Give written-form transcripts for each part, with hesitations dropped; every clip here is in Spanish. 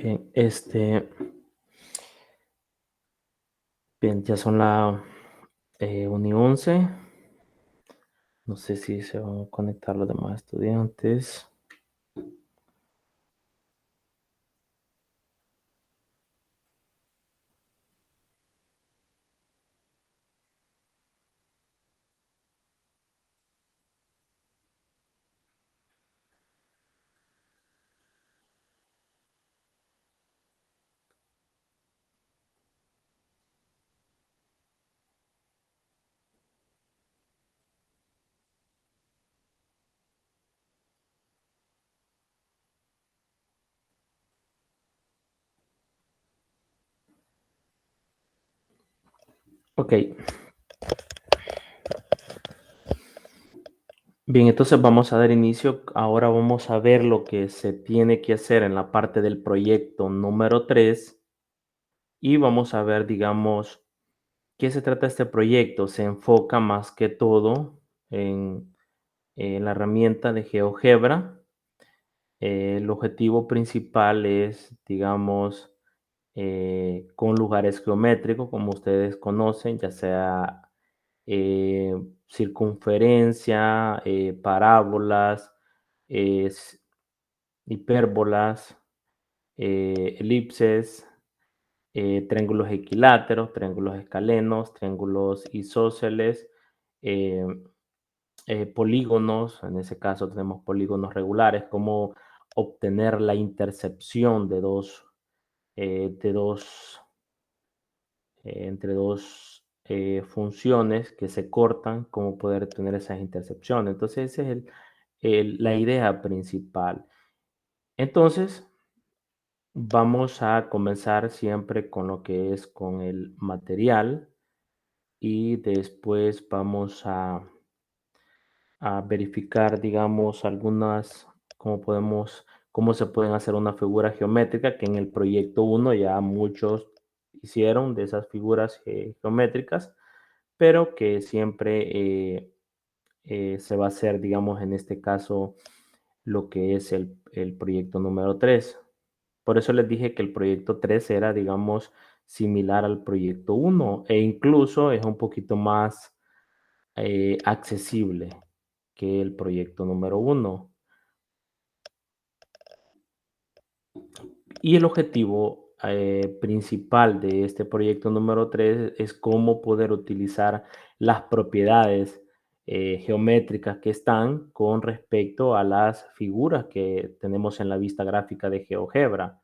Bien, bien, ya son la 1:11. No sé si se van a conectar los demás estudiantes. Ok, bien, entonces vamos a dar inicio. Ahora vamos a ver lo que se tiene que hacer en la parte del proyecto número 3 y vamos a ver, digamos, qué se trata este proyecto. Se enfoca más que todo en la herramienta de GeoGebra. El objetivo principal es, digamos, con lugares geométricos, como ustedes conocen, ya sea circunferencia, parábolas, hipérbolas, elipses, triángulos equiláteros, triángulos escalenos, triángulos isósceles, eh, polígonos. En ese caso tenemos polígonos regulares, como obtener la intercepción de dos entre dos funciones que se cortan, cómo poder tener esas intercepciones. Entonces, esa es la idea principal. Entonces, vamos a comenzar siempre con lo que es con el material y después vamos a verificar, digamos, cómo se pueden hacer una figura geométrica, que en el proyecto uno ya muchos hicieron de esas figuras geométricas, pero que siempre se va a hacer, digamos, en este caso, lo que es el proyecto número 3. Por eso les dije que el proyecto 3 era, digamos, similar al proyecto uno e incluso es un poquito más accesible que el proyecto número uno. Y el objetivo principal de este proyecto número 3 es cómo poder utilizar las propiedades geométricas que están con respecto a las figuras que tenemos en la vista gráfica de GeoGebra.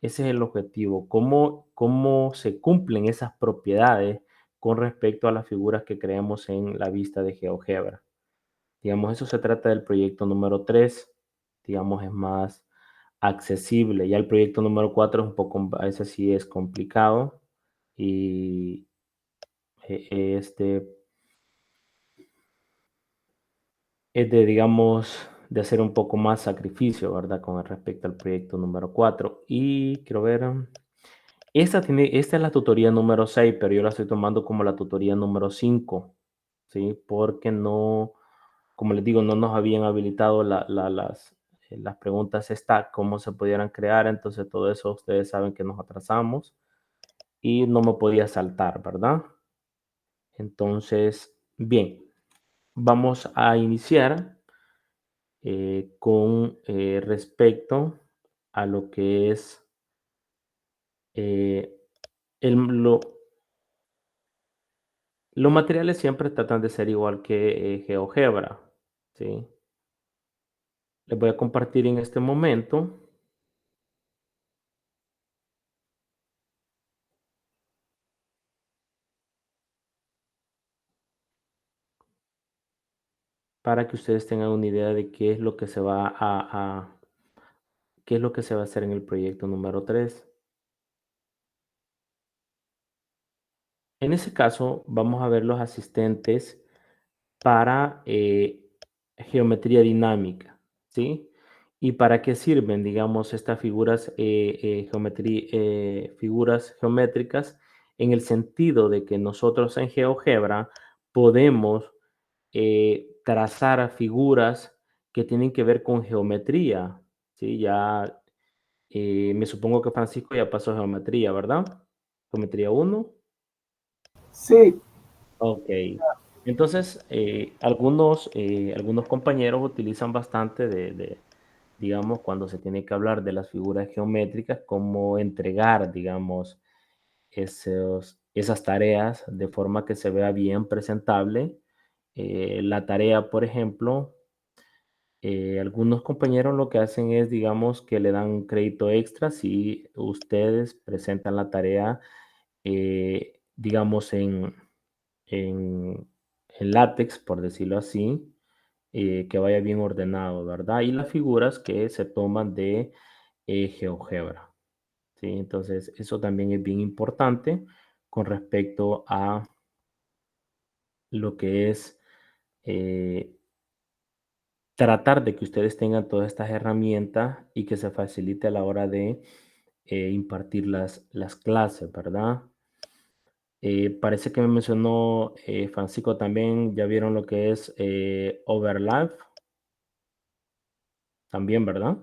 Ese es el objetivo, cómo se cumplen esas propiedades con respecto a las figuras que creamos en la vista de GeoGebra. Digamos, eso se trata del proyecto número 3, digamos, es más accesible. Ya el proyecto número 4 es un poco, a veces sí es complicado y este es de, digamos, de hacer un poco más sacrificio, ¿verdad? Con respecto al proyecto número 4. Y quiero ver, esta es la tutoría número 6, pero yo la estoy tomando como la tutoría número 5, ¿sí? Porque no, como les digo, no nos habían habilitado las preguntas stack, cómo se pudieran crear, entonces todo eso ustedes saben que nos atrasamos y no me podía saltar, ¿verdad? Entonces, bien, vamos a iniciar con respecto a lo que es eh, el- lo- los materiales siempre tratan de ser igual que GeoGebra, ¿sí? Les voy a compartir en este momento para que ustedes tengan una idea de qué es lo que se va qué es lo que se va a hacer en el proyecto número 3. En ese caso, vamos a ver los asistentes para geometría dinámica, ¿sí? ¿Y para qué sirven, digamos, estas figuras, figuras geométricas? En el sentido de que nosotros en GeoGebra podemos trazar figuras que tienen que ver con geometría, ¿sí? Ya Me supongo que Francisco ya pasó geometría, ¿verdad? Geometría uno. Sí, Ok. Entonces, algunos compañeros utilizan bastante digamos, cuando se tiene que hablar de las figuras geométricas, cómo entregar, digamos, esas tareas de forma que se vea bien presentable. La tarea, por ejemplo, algunos compañeros lo que hacen es, digamos, que le dan un crédito extra si ustedes presentan la tarea, digamos, en, en látex, por decirlo así, que vaya bien ordenado, ¿verdad? Y las figuras que se toman de GeoGebra, ¿sí? Entonces, eso también es bien importante con respecto a lo que es eh, tratar de que ustedes tengan todas estas herramientas y que se facilite a la hora de impartir las clases, ¿verdad? Parece que me mencionó Francisco también, ya vieron lo que es Overlap, también, ¿verdad?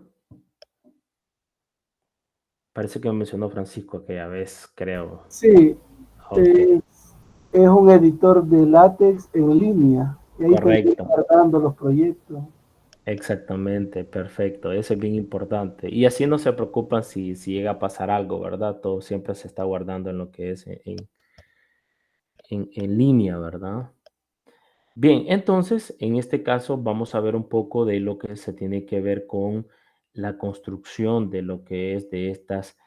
Parece que me mencionó Francisco aquella vez, creo. sí, Ok, es, es un editor de látex en línea y ahí puedes ir correcto. guardando los proyectos. Exactamente, perfecto. Eso es bien importante. Y así no se preocupan si llega a pasar algo, ¿verdad? Todo siempre se está guardando en lo que es en línea, ¿verdad? Bien, entonces, en este caso vamos a ver un poco de lo que se tiene que ver con la construcción de lo que es de estas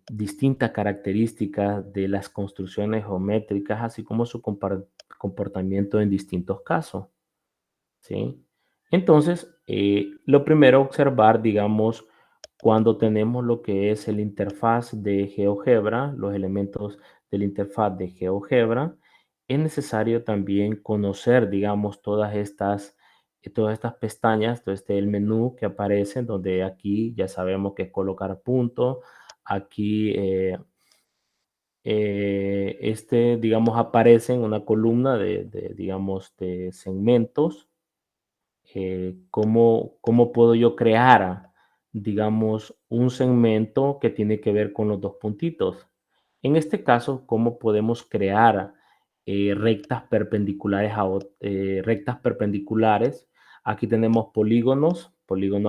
distintas características de las construcciones geométricas, así como su comportamiento en distintos casos, ¿sí? Entonces, lo primero observar, digamos, cuando tenemos lo que es el interfaz de GeoGebra, los elementos de la interfaz de GeoGebra, es necesario también conocer, digamos, todas estas pestañas, todo el menú que aparece, donde aquí ya sabemos que es colocar punto, aquí digamos, aparece en una columna digamos, de segmentos. ¿Cómo puedo yo crear, digamos, un segmento que tiene que ver con los dos puntitos? En este caso, ¿cómo podemos crear rectas perpendiculares rectas perpendiculares? Aquí tenemos polígonos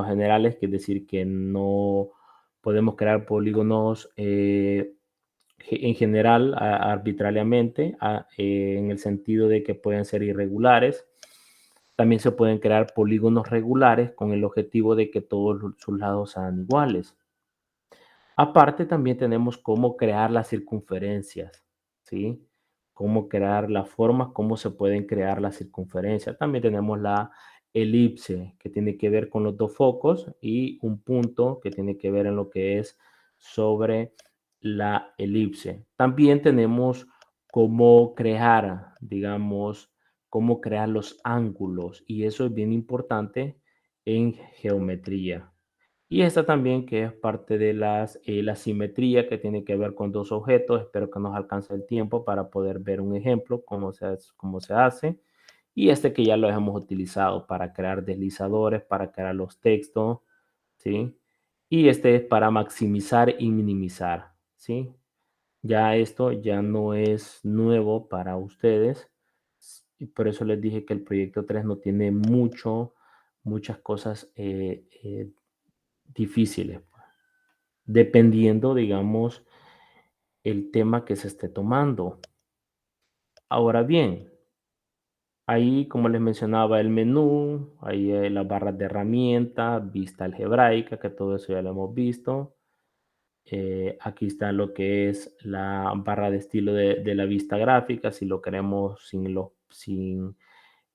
generales, que es decir, que no podemos crear polígonos en general arbitrariamente, en el sentido de que pueden ser irregulares. También se pueden crear polígonos regulares con el objetivo de que todos sus lados sean iguales. Aparte, también tenemos cómo crear las circunferencias, ¿sí? Cómo crear las formas, cómo se pueden crear las circunferencias. También tenemos la elipse, que tiene que ver con los dos focos, y un punto que tiene que ver en lo que es sobre la elipse. También tenemos cómo crear, digamos, cómo crear los ángulos, y eso es bien importante en geometría. Y esta también que es parte de la simetría que tiene que ver con dos objetos. Espero que nos alcance el tiempo para poder ver un ejemplo, cómo se hace. Y este que ya lo hemos utilizado para crear deslizadores, para crear los textos, ¿sí? Y este es para maximizar y minimizar, ¿sí? Ya esto ya no es nuevo para ustedes. Y por eso les dije que el proyecto 3 no tiene muchas cosas difíciles, dependiendo, digamos, el tema que se esté tomando. Ahora bien, ahí, como les mencionaba, el menú, ahí las barras de herramientas, vista algebraica, que todo eso ya lo hemos visto. Aquí está lo que es la barra de estilo de la vista gráfica, si lo queremos sin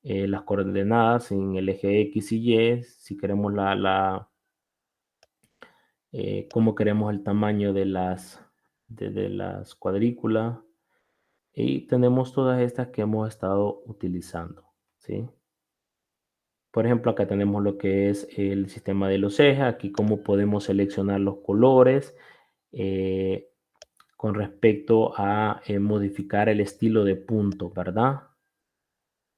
las coordenadas, sin el eje X y Y, si queremos cómo queremos el tamaño de las cuadrículas. Y tenemos todas estas que hemos estado utilizando, ¿sí? Por ejemplo, acá tenemos lo que es el sistema de los ejes, aquí cómo podemos seleccionar los colores eh, con respecto a modificar el estilo de punto, ¿verdad?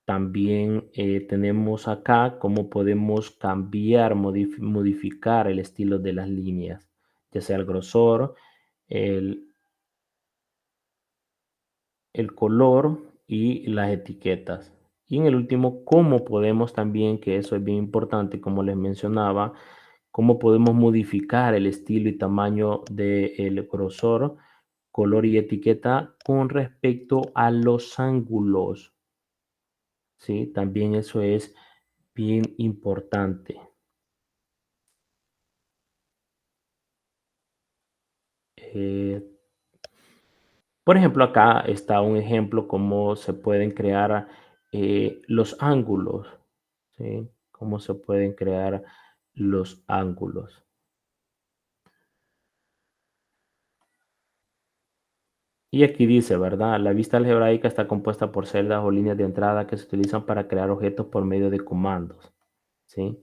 También tenemos acá cómo podemos cambiar, modificar el estilo de las líneas, ya sea el grosor, el, el color y las etiquetas. Y en el último, cómo podemos también, que eso es bien importante, como les mencionaba, cómo podemos modificar el estilo y tamaño del grosor, color y etiqueta con respecto a los ángulos. ¿Sí? También eso es bien importante. Eh, por ejemplo, acá está un ejemplo cómo se pueden crear los ángulos, ¿sí? Cómo se pueden crear los ángulos. Y aquí dice, ¿verdad? La vista algebraica está compuesta por celdas o líneas de entrada que se utilizan para crear objetos por medio de comandos, ¿sí?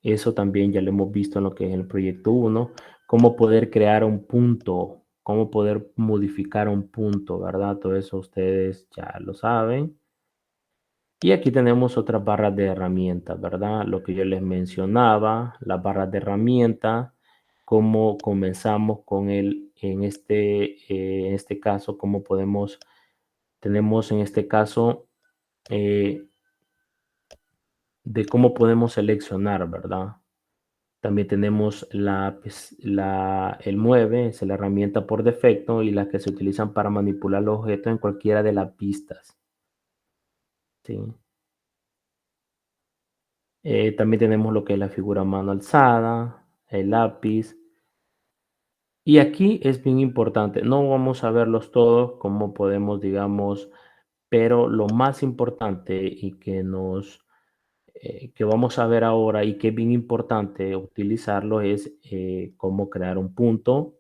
Eso también ya lo hemos visto en lo que es el proyecto uno, cómo poder crear un punto, cómo poder modificar un punto, ¿verdad? Todo eso ustedes ya lo saben. Y aquí tenemos otras barras de herramientas, ¿verdad? Lo que yo les mencionaba, las barras de herramientas, cómo comenzamos con en este caso, cómo podemos, tenemos en este caso eh, de cómo podemos seleccionar, ¿verdad? También tenemos el mueve, es la herramienta por defecto y las que se utilizan para manipular los objetos en cualquiera de las pistas, ¿sí? También tenemos lo que es la figura a mano alzada, el lápiz. Y aquí es bien importante, no vamos a verlos todos como podemos, digamos, pero lo más importante y que vamos a ver ahora y que es bien importante utilizarlo es cómo crear un punto,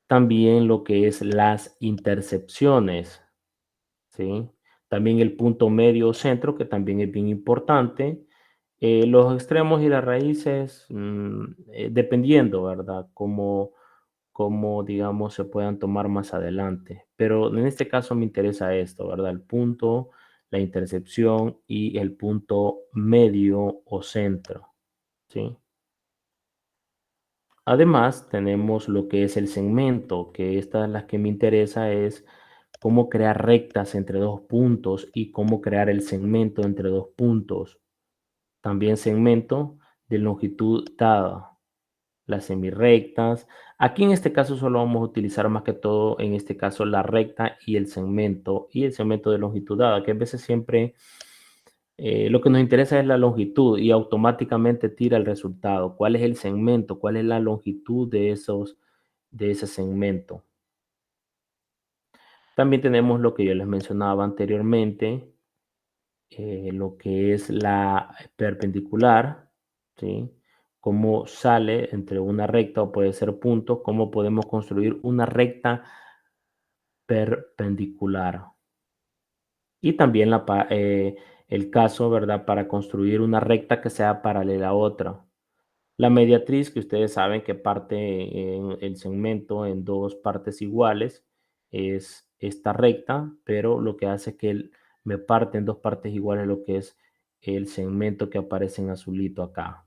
también lo que es las intercepciones, ¿sí? También el punto medio o centro, que también es bien importante. Los extremos y las raíces, dependiendo, ¿verdad? Como, digamos, se puedan tomar más adelante. Pero en este caso me interesa esto, ¿verdad? El punto, la intercepción y el punto medio o centro, ¿sí? Además, tenemos lo que es el segmento, que esta es la que me interesa, es cómo crear rectas entre dos puntos y cómo crear el segmento entre dos puntos. También segmento de longitud dada, las semirrectas. Aquí en este caso solo vamos a utilizar más que todo, en este caso, la recta y el segmento de longitud dada, que a veces siempre lo que nos interesa es la longitud y automáticamente tira el resultado. ¿Cuál es el segmento? ¿Cuál es la longitud de ese segmento? También tenemos lo que yo les mencionaba anteriormente, lo que es la perpendicular, ¿sí? Cómo sale entre una recta o puede ser punto, cómo podemos construir una recta perpendicular. Y también el caso, ¿verdad? Para construir una recta que sea paralela a otra. La mediatriz, que ustedes saben que parte en el segmento en dos partes iguales, es esta recta, pero lo que hace es que me parte en dos partes iguales lo que es el segmento que aparece en azulito acá.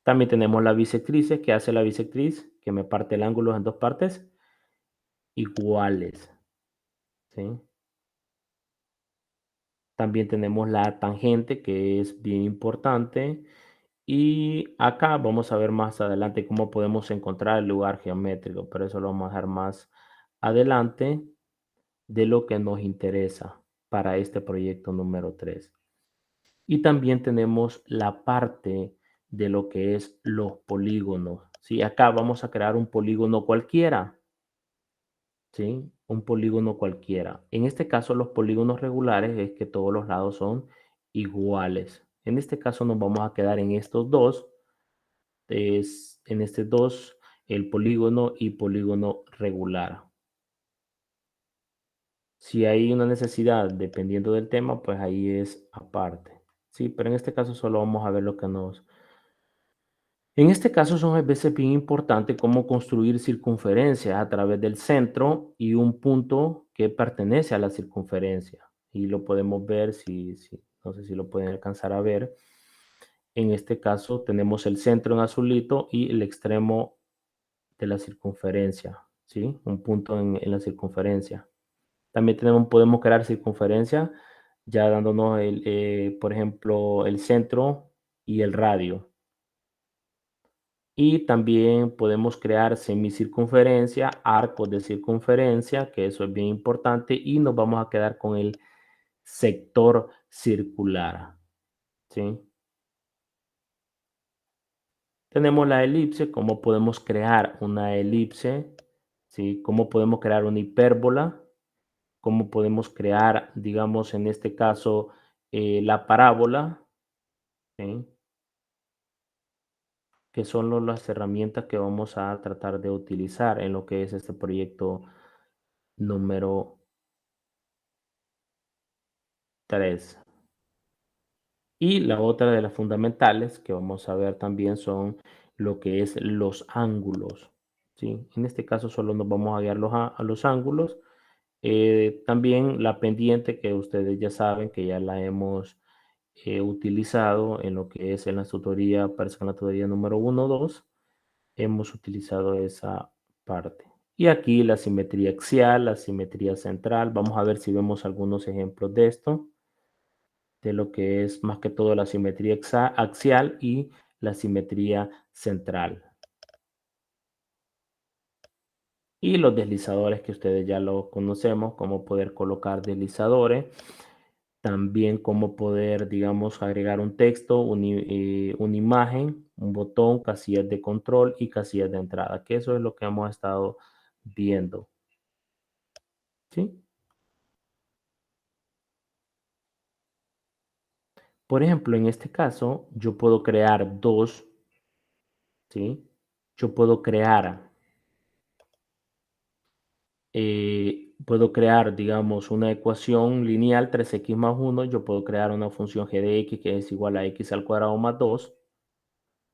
También tenemos la bisectriz, que hace la bisectriz, que me parte el ángulo en dos partes iguales, ¿sí? También tenemos la tangente, que es bien importante. Y acá vamos a ver más adelante cómo podemos encontrar el lugar geométrico, pero eso lo vamos a dejar más adelante de lo que nos interesa para este proyecto número 3. Y también tenemos la parte de lo que es los polígonos. ¿Sí? Acá vamos a crear un polígono cualquiera. ¿Sí? Un polígono cualquiera. En este caso, los polígonos regulares es que todos los lados son iguales. En este caso nos vamos a quedar en estos dos. Es en este dos, el polígono y polígono regular. Si hay una necesidad, dependiendo del tema, pues ahí es aparte. Sí, pero en este caso solo vamos a ver lo que nos... En este caso son a veces bien importante cómo construir circunferencias a través del centro y un punto que pertenece a la circunferencia. y lo podemos ver si no sé si lo pueden alcanzar a ver. En este caso tenemos el centro en azulito y el extremo de la circunferencia, ¿sí? Un punto en la circunferencia. También podemos crear circunferencia ya dándonos por ejemplo, el centro y el radio. Y también podemos crear semicircunferencia, arcos de circunferencia, que eso es bien importante, y nos vamos a quedar con el sector circular, ¿sí? Tenemos la elipse, cómo podemos crear una elipse, ¿sí? Cómo podemos crear una hipérbola, cómo podemos crear, digamos, en este caso, la parábola, ¿sí? Que son las herramientas que vamos a tratar de utilizar en lo que es este proyecto número 3. Y la otra de las fundamentales que vamos a ver también son lo que es los ángulos, ¿sí? En este caso solo nos vamos a guiar a los ángulos. También la pendiente que ustedes ya saben que ya la hemos utilizado en lo que es en la tutoría, parece que en la tutoría número 1 o 2, hemos utilizado esa parte. Y aquí la simetría axial, la simetría central. Vamos a ver si vemos algunos ejemplos de esto, de lo que es más que todo la simetría axial y la simetría central. Y los deslizadores que ustedes ya lo conocemos, cómo poder colocar deslizadores. También cómo poder, digamos, agregar un texto, una imagen, un botón, casillas de control y casillas de entrada, que eso es lo que hemos estado viendo, ¿sí? Por ejemplo, en este caso, yo puedo crear dos, ¿sí? Yo puedo crear, digamos, una ecuación lineal 3x más 1. Yo puedo crear una función g de x que es igual a x al cuadrado más 2,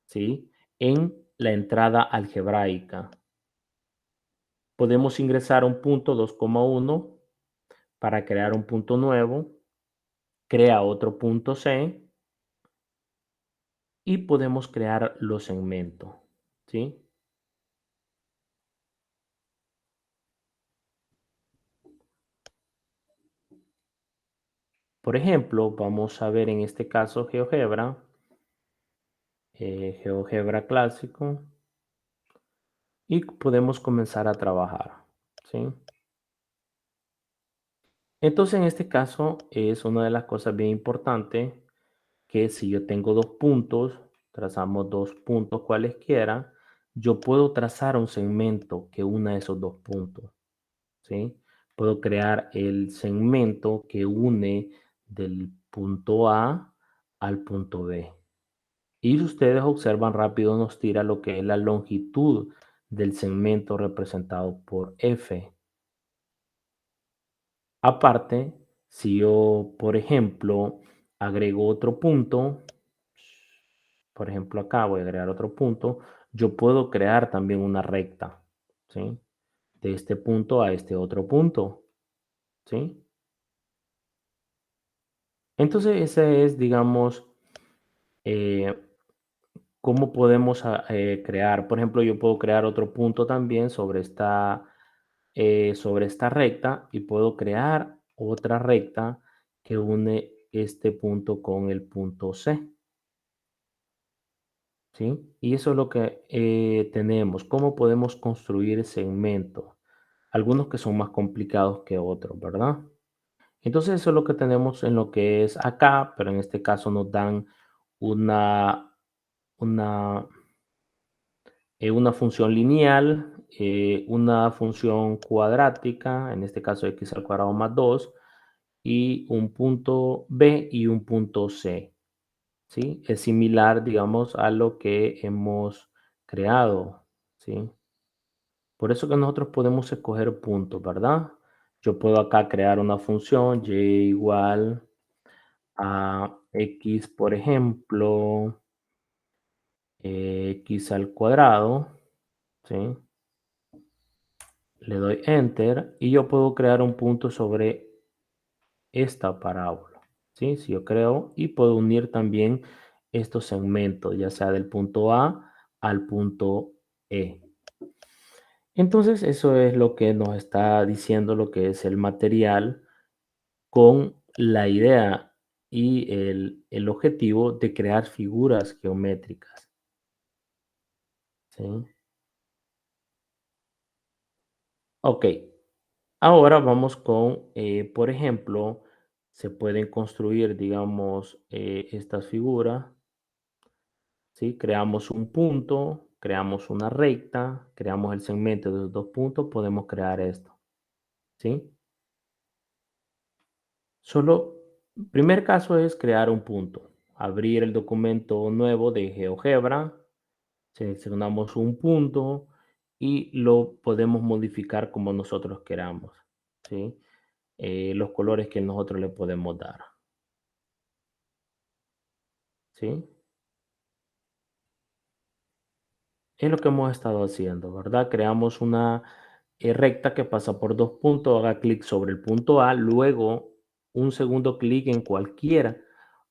¿sí? En la entrada algebraica. Podemos ingresar un punto 2,1 para crear un punto nuevo, crea otro punto C y podemos crear los segmentos, ¿sí? Por ejemplo, vamos a ver en este caso GeoGebra clásico y podemos comenzar a trabajar, ¿sí? Entonces, en este caso es una de las cosas bien importantes que si yo tengo dos puntos, trazamos dos puntos cualesquiera, yo puedo trazar un segmento que una esos dos puntos, ¿sí? Puedo crear el segmento que une del punto A al punto B. Y si ustedes observan rápido, nos tira lo que es la longitud del segmento representado por F. Aparte, si yo, por ejemplo, agrego otro punto, por ejemplo, acá voy a agregar otro punto, yo puedo crear también una recta, ¿sí? De este punto a este otro punto, ¿sí? Entonces, ese es, digamos, eh, cómo podemos crear. Por ejemplo, yo puedo crear otro punto también sobre esta recta y puedo crear otra recta que une este punto con el punto C, ¿sí? Y eso es lo que tenemos. ¿Cómo podemos construir segmentos? Algunos que son más complicados que otros, ¿verdad? Entonces eso es lo que tenemos en lo que es acá, pero en este caso nos dan una, una, una función lineal, una función cuadrática, en este caso x al cuadrado más 2, y un punto B y un punto C, ¿sí? Es similar, digamos, a lo que hemos creado, ¿sí? Por eso que nosotros podemos escoger puntos, ¿verdad? Yo puedo acá crear una función y igual a x, por ejemplo, x al cuadrado, ¿sí? Le doy enter y yo puedo crear un punto sobre esta parábola, ¿sí? Si yo creo y puedo unir también estos segmentos, ya sea del punto A al punto E. Entonces, eso es lo que nos está diciendo lo que es el material con la idea y el objetivo de crear figuras geométricas, ¿sí? Ok, ahora vamos con, por ejemplo, se pueden construir, digamos, estas figuras, ¿sí? Creamos un punto, creamos una recta, creamos el segmento de los dos puntos, podemos crear esto, ¿sí? Solo, primer caso es crear un punto, abrir el documento nuevo de GeoGebra, seleccionamos un punto y lo podemos modificar como nosotros queramos, ¿sí? Los colores que nosotros le podemos dar, ¿sí? Es lo que hemos estado haciendo, ¿verdad? Creamos una recta que pasa por dos puntos, haga clic sobre el punto A, luego un segundo clic en cualquier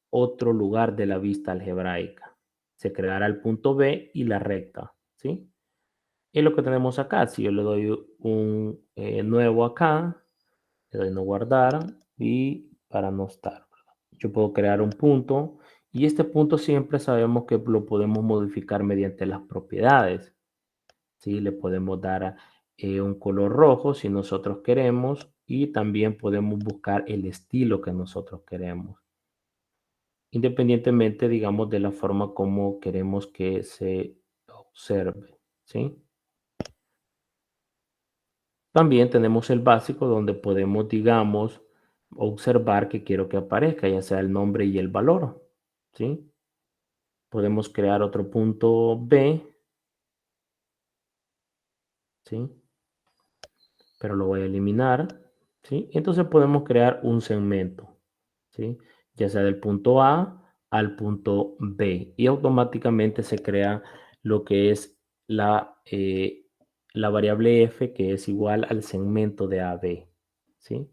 otro lugar de la vista algebraica. Se creará el punto B y la recta, ¿sí? Es lo que tenemos acá. Si yo le doy un nuevo acá, le doy no guardar y para no estar. Yo puedo crear un punto y este punto siempre sabemos que lo podemos modificar mediante las propiedades. ¿Sí? Le podemos dar un color rojo si nosotros queremos y también podemos buscar el estilo que nosotros queremos, independientemente, digamos, de la forma como queremos que se observe, ¿sí? También tenemos el básico donde podemos, digamos, observar que quiero que aparezca, ya sea el nombre y el valor, ¿sí? Podemos crear otro punto B, ¿sí? Pero lo voy a eliminar, ¿sí? Entonces podemos crear un segmento, ¿sí? Ya sea del punto A al punto B y automáticamente se crea lo que es la variable f que es igual al segmento de AB, ¿sí?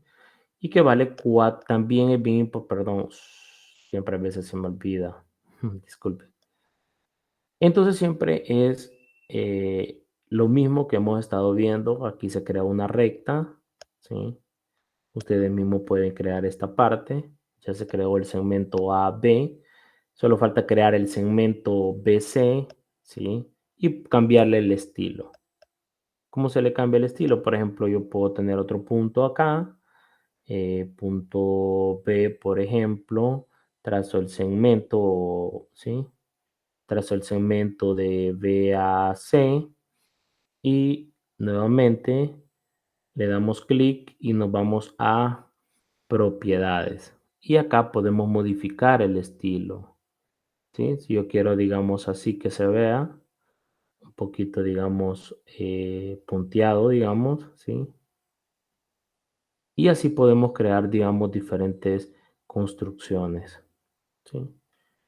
Y que vale 4, también es bien importante, perdón, siempre a veces se me olvida, disculpe. Entonces siempre es lo mismo que hemos estado viendo, aquí se crea una recta, ¿sí? Ustedes mismos pueden crear esta parte. Ya se creó el segmento AB. Solo falta crear el segmento BC, ¿sí? Y cambiarle el estilo. ¿Cómo se le cambia el estilo? Por ejemplo, yo puedo tener otro punto acá. Punto B, por ejemplo. Trazo el segmento, ¿sí? Trazo el segmento de B a C. Y nuevamente le damos clic y nos vamos a propiedades. Y acá podemos modificar el estilo, ¿sí? Si yo quiero, digamos, así que se vea un poquito, digamos, punteado, digamos, ¿sí? Y así podemos crear, digamos, diferentes construcciones, ¿sí?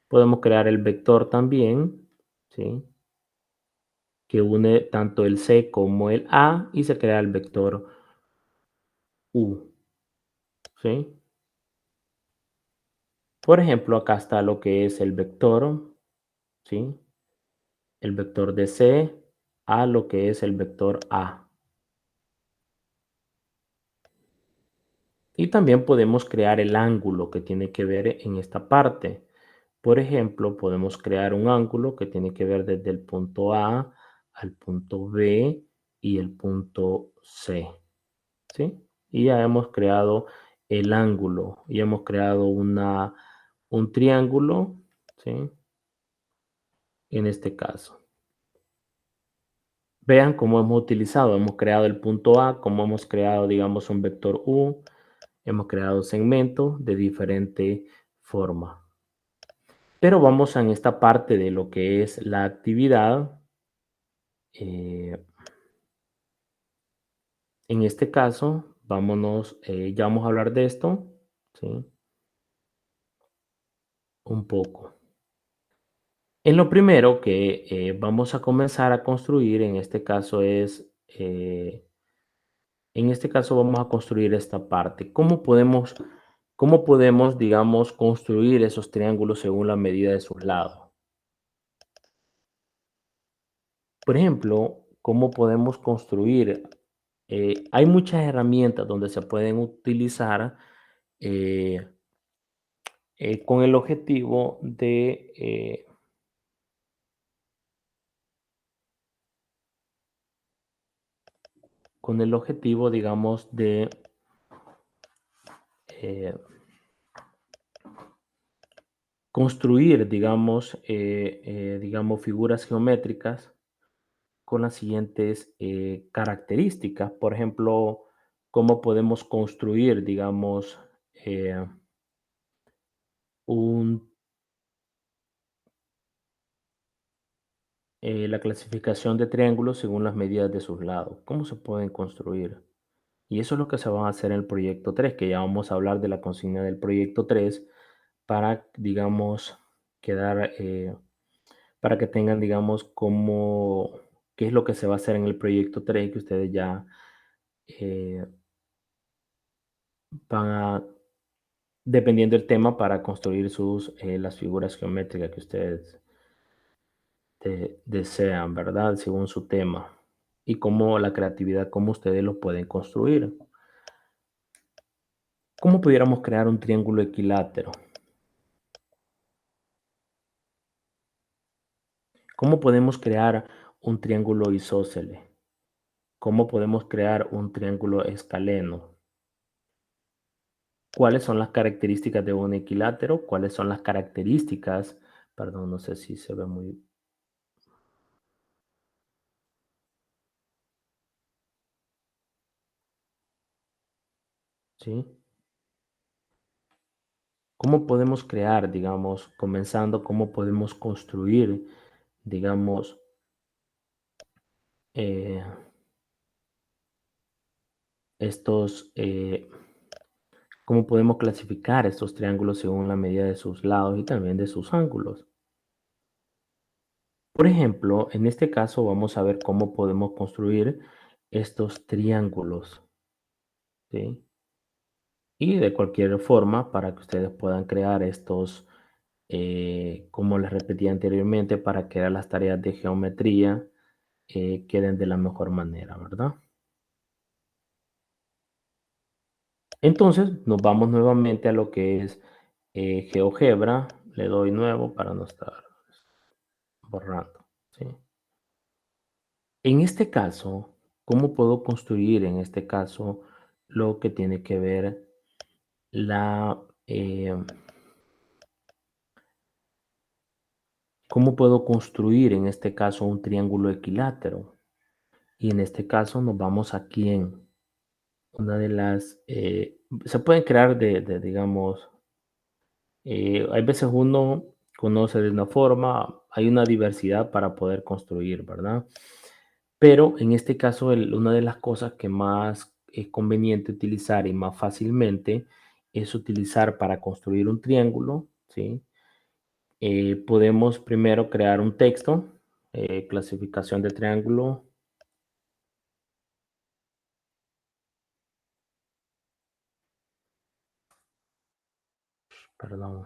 Podemos crear el vector también, ¿sí? Que une tanto el C como el A y se crea el vector U, ¿sí? Por ejemplo, acá está lo que es el vector, ¿sí? El vector de C a lo que es el vector A. Y también podemos crear el ángulo que tiene que ver en esta parte. Por ejemplo, podemos crear un ángulo que tiene que ver desde el punto A al punto B y el punto C, ¿sí? Y ya hemos creado el ángulo y hemos creado un triángulo, ¿sí? En este caso. Vean cómo hemos utilizado, hemos creado el punto A, cómo hemos creado, digamos, un vector U, hemos creado segmentos de diferente forma. Pero vamos en esta parte de lo que es la actividad. eh, en este caso, vámonos, ya vamos a hablar de esto, ¿sí? Un poco. En lo primero que vamos a comenzar a construir, en este caso en este caso vamos a construir esta parte. ¿Cómo podemos ¿Cómo podemos, digamos, construir esos triángulos según la medida de sus lados? Por ejemplo, ¿cómo podemos construir? Hay muchas herramientas donde se pueden utilizar eh, con el objetivo digamos, de eh, construir, digamos, figuras geométricas con las siguientes características. Por ejemplo, cómo podemos construir, digamos, eh, un, la clasificación de triángulos según las medidas de sus lados. ¿Cómo se pueden construir? Y eso es lo que se va a hacer en el proyecto 3, que ya vamos a hablar de la consigna del proyecto 3 para, digamos, quedar, para que tengan, digamos, qué es lo que se va a hacer en el proyecto 3 que ustedes ya eh, van a, dependiendo del tema, para construir las figuras geométricas que ustedes desean, ¿verdad? Según su tema. Y cómo la creatividad, cómo ustedes lo pueden construir. ¿Cómo pudiéramos crear un triángulo equilátero? ¿Cómo podemos crear un triángulo isósceles? ¿Cómo podemos crear un triángulo escaleno? ¿Cuáles son las características de un equilátero? ¿Cuáles son las características? Perdón, no sé si se ve muy... ¿Sí? ¿Cómo podemos crear, digamos, comenzando, cómo podemos construir, digamos, eh, estos, cómo podemos clasificar estos triángulos según la medida de sus lados y también de sus ángulos? Por ejemplo, en este caso vamos a ver cómo podemos construir estos triángulos, ¿sí? Y de cualquier forma, para que ustedes puedan crear estos, como les repetí anteriormente, para que las tareas de geometría queden de la mejor manera, ¿verdad? Entonces, nos vamos nuevamente a lo que es GeoGebra. Le doy nuevo para no estar borrando, ¿sí? En este caso, ¿cómo puedo construir en este caso lo que tiene que ver la, eh, cómo puedo construir en este caso un triángulo equilátero? Y en este caso nos vamos aquí en una de las, se pueden crear digamos, hay veces uno conoce de una forma, hay una diversidad para poder construir, ¿verdad? Pero en este caso, una de las cosas que más es conveniente utilizar y más fácilmente es utilizar para construir un triángulo, ¿sí? Podemos primero crear un texto, clasificación de triángulo, perdón,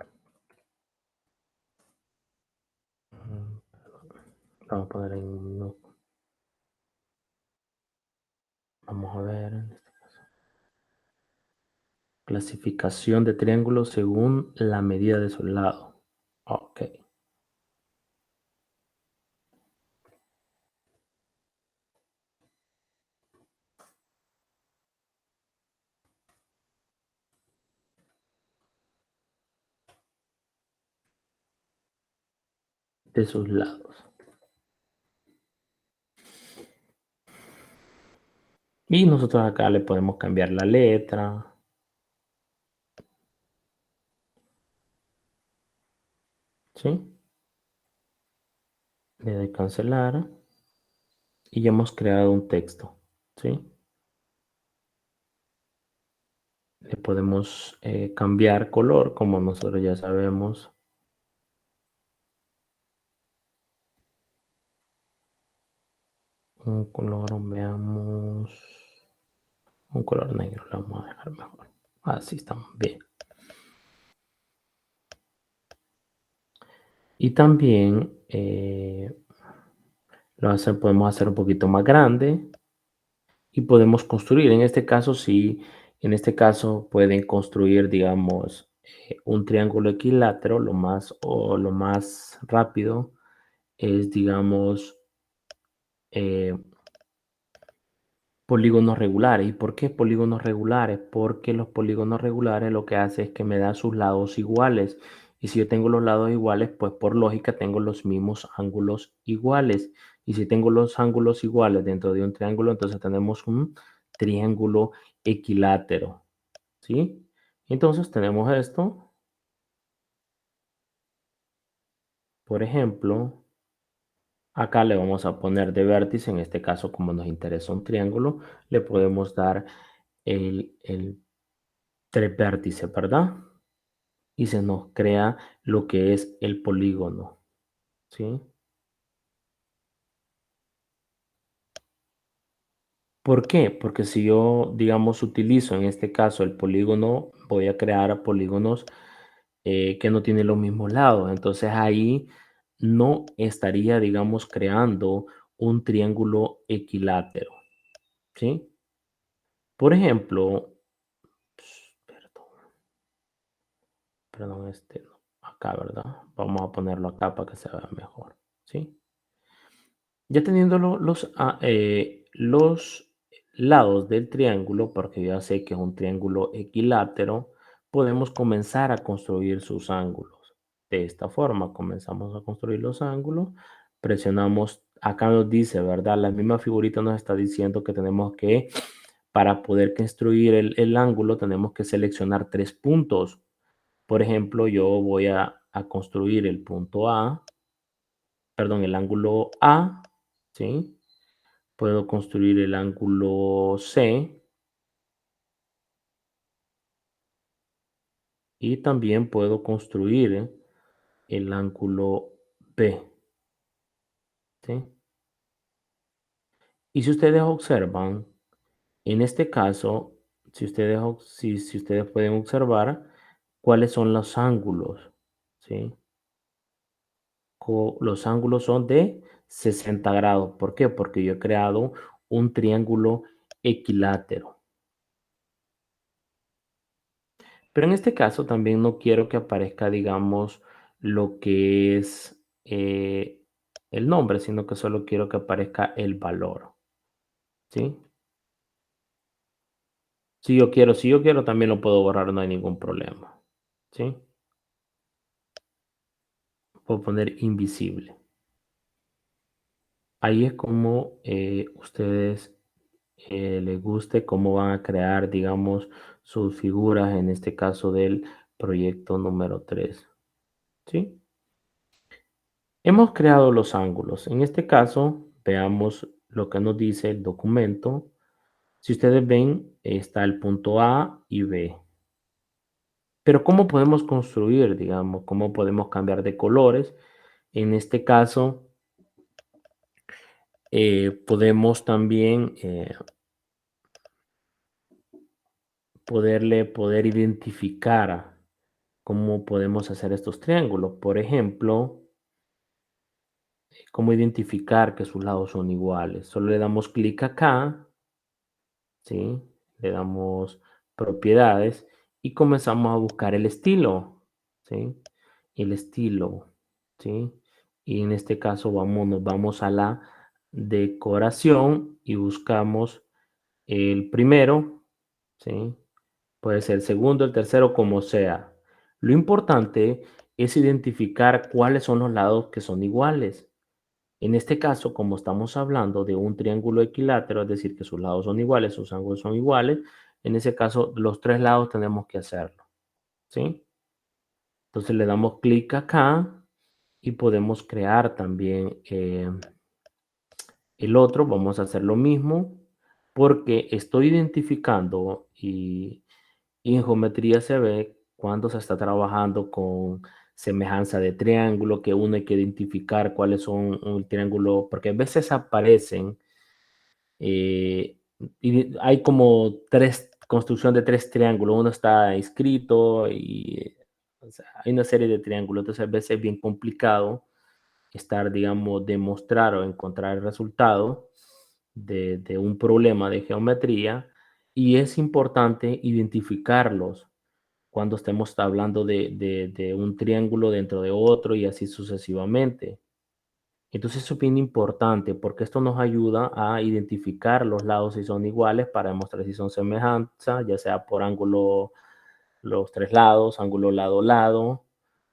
vamos a poner en, no, vamos a ver, clasificación de triángulos según la medida de su lado. Ok, de sus lados. Y nosotros acá le podemos cambiar la letra, ¿sí? Le doy cancelar y ya hemos creado un texto, ¿sí? Le podemos cambiar color, como nosotros ya sabemos. Un color, veamos. Un color negro, lo vamos a dejar mejor. Así estamos bien. Y también podemos hacer un poquito más grande y podemos construir. En este caso, sí, en este caso pueden construir, digamos, un triángulo equilátero. Lo más rápido es, digamos, eh, polígonos regulares. ¿Y por qué polígonos regulares? Porque los polígonos regulares lo que hace es que me da sus lados iguales. Y si yo tengo los lados iguales, pues por lógica tengo los mismos ángulos iguales. Y si tengo los ángulos iguales dentro de un triángulo, entonces tenemos un triángulo equilátero. ¿Sí? Entonces tenemos esto. Por ejemplo, acá le vamos a poner de vértice. En este caso, como nos interesa un triángulo, le podemos dar el 3 vértices, ¿verdad? Y se nos crea lo que es el polígono, ¿sí? ¿Por qué? Porque si yo, digamos, utilizo en este caso el polígono, voy a crear polígonos que no tienen los mismos lados. Entonces ahí no estaría, digamos, creando un triángulo equilátero, ¿sí? Por ejemplo, perdón, perdón, no, acá, ¿verdad? Vamos a ponerlo acá para que se vea mejor, ¿sí? Ya teniendo los lados del triángulo, porque ya sé que es un triángulo equilátero, podemos comenzar a construir sus ángulos. De esta forma, comenzamos a construir los ángulos, presionamos, acá nos dice, ¿verdad? La misma figurita nos está diciendo que tenemos que, para poder construir el ángulo, tenemos que seleccionar 3 puntos. Por ejemplo, yo voy a construir el punto A, perdón, el ángulo A, ¿sí? Puedo construir el ángulo C y también puedo construir el ángulo B, ¿sí? Y si ustedes observan, en este caso, si ustedes pueden observar cuáles son los ángulos, ¿sí? Los ángulos son de 60 grados. ¿Por qué? Porque yo he creado un triángulo equilátero. Pero en este caso también no quiero que aparezca, digamos, lo que es el nombre, sino que solo quiero que aparezca el valor, ¿sí? Si yo quiero también lo puedo borrar, no hay ningún problema, ¿sí? Puedo poner invisible. Ahí es como ustedes les guste cómo van a crear, digamos, sus figuras, en este caso del proyecto número 3, ¿sí? Hemos creado los ángulos. En este caso, veamos lo que nos dice el documento. Si ustedes ven, está el punto A y B. Pero ¿cómo podemos construir, digamos? ¿Cómo podemos cambiar de colores? En este caso, podemos también poder identificar cómo podemos hacer estos triángulos. Por ejemplo, cómo identificar que sus lados son iguales. Solo le damos clic acá, ¿sí? Le damos propiedades y comenzamos a buscar el estilo, ¿sí? El estilo, ¿sí? Y en este caso nos vamos a la decoración y buscamos el primero, ¿sí? Puede ser el segundo, el tercero, como sea. Lo importante es identificar cuáles son los lados que son iguales. En este caso, como estamos hablando de un triángulo equilátero, es decir, que sus lados son iguales, sus ángulos son iguales, en ese caso los 3 lados tenemos que hacerlo, ¿sí? Entonces le damos clic acá y podemos crear también el otro. Vamos a hacer lo mismo porque estoy identificando y en geometría se ve cuando se está trabajando con semejanza de triángulo, que uno hay que identificar cuáles son un triángulo, porque a veces aparecen y hay como construcción de 3 triángulos, uno está inscrito y O sea, hay una serie de triángulos, entonces a veces es bien complicado estar, digamos, demostrar o encontrar el resultado de un problema de geometría y es importante identificarlos cuando estemos hablando de un triángulo dentro de otro y así sucesivamente. Entonces eso es bien importante porque esto nos ayuda a identificar los lados si son iguales para demostrar si son semejanza, ya sea por ángulo, los tres lados, ángulo lado, lado,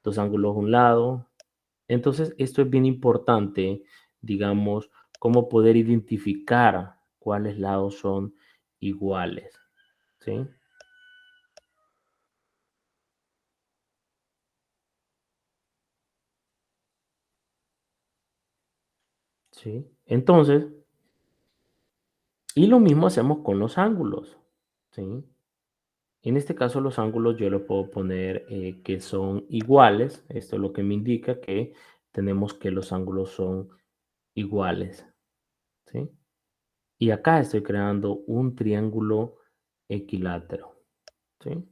dos ángulos un lado. Entonces esto es bien importante, digamos, cómo poder identificar cuáles lados son iguales, ¿sí? ¿Sí? Entonces, y lo mismo hacemos con los ángulos, ¿sí? En este caso, los ángulos yo le puedo poner que son iguales. Esto es lo que me indica que tenemos que los ángulos son iguales, ¿sí? Y acá estoy creando un triángulo equilátero, ¿sí?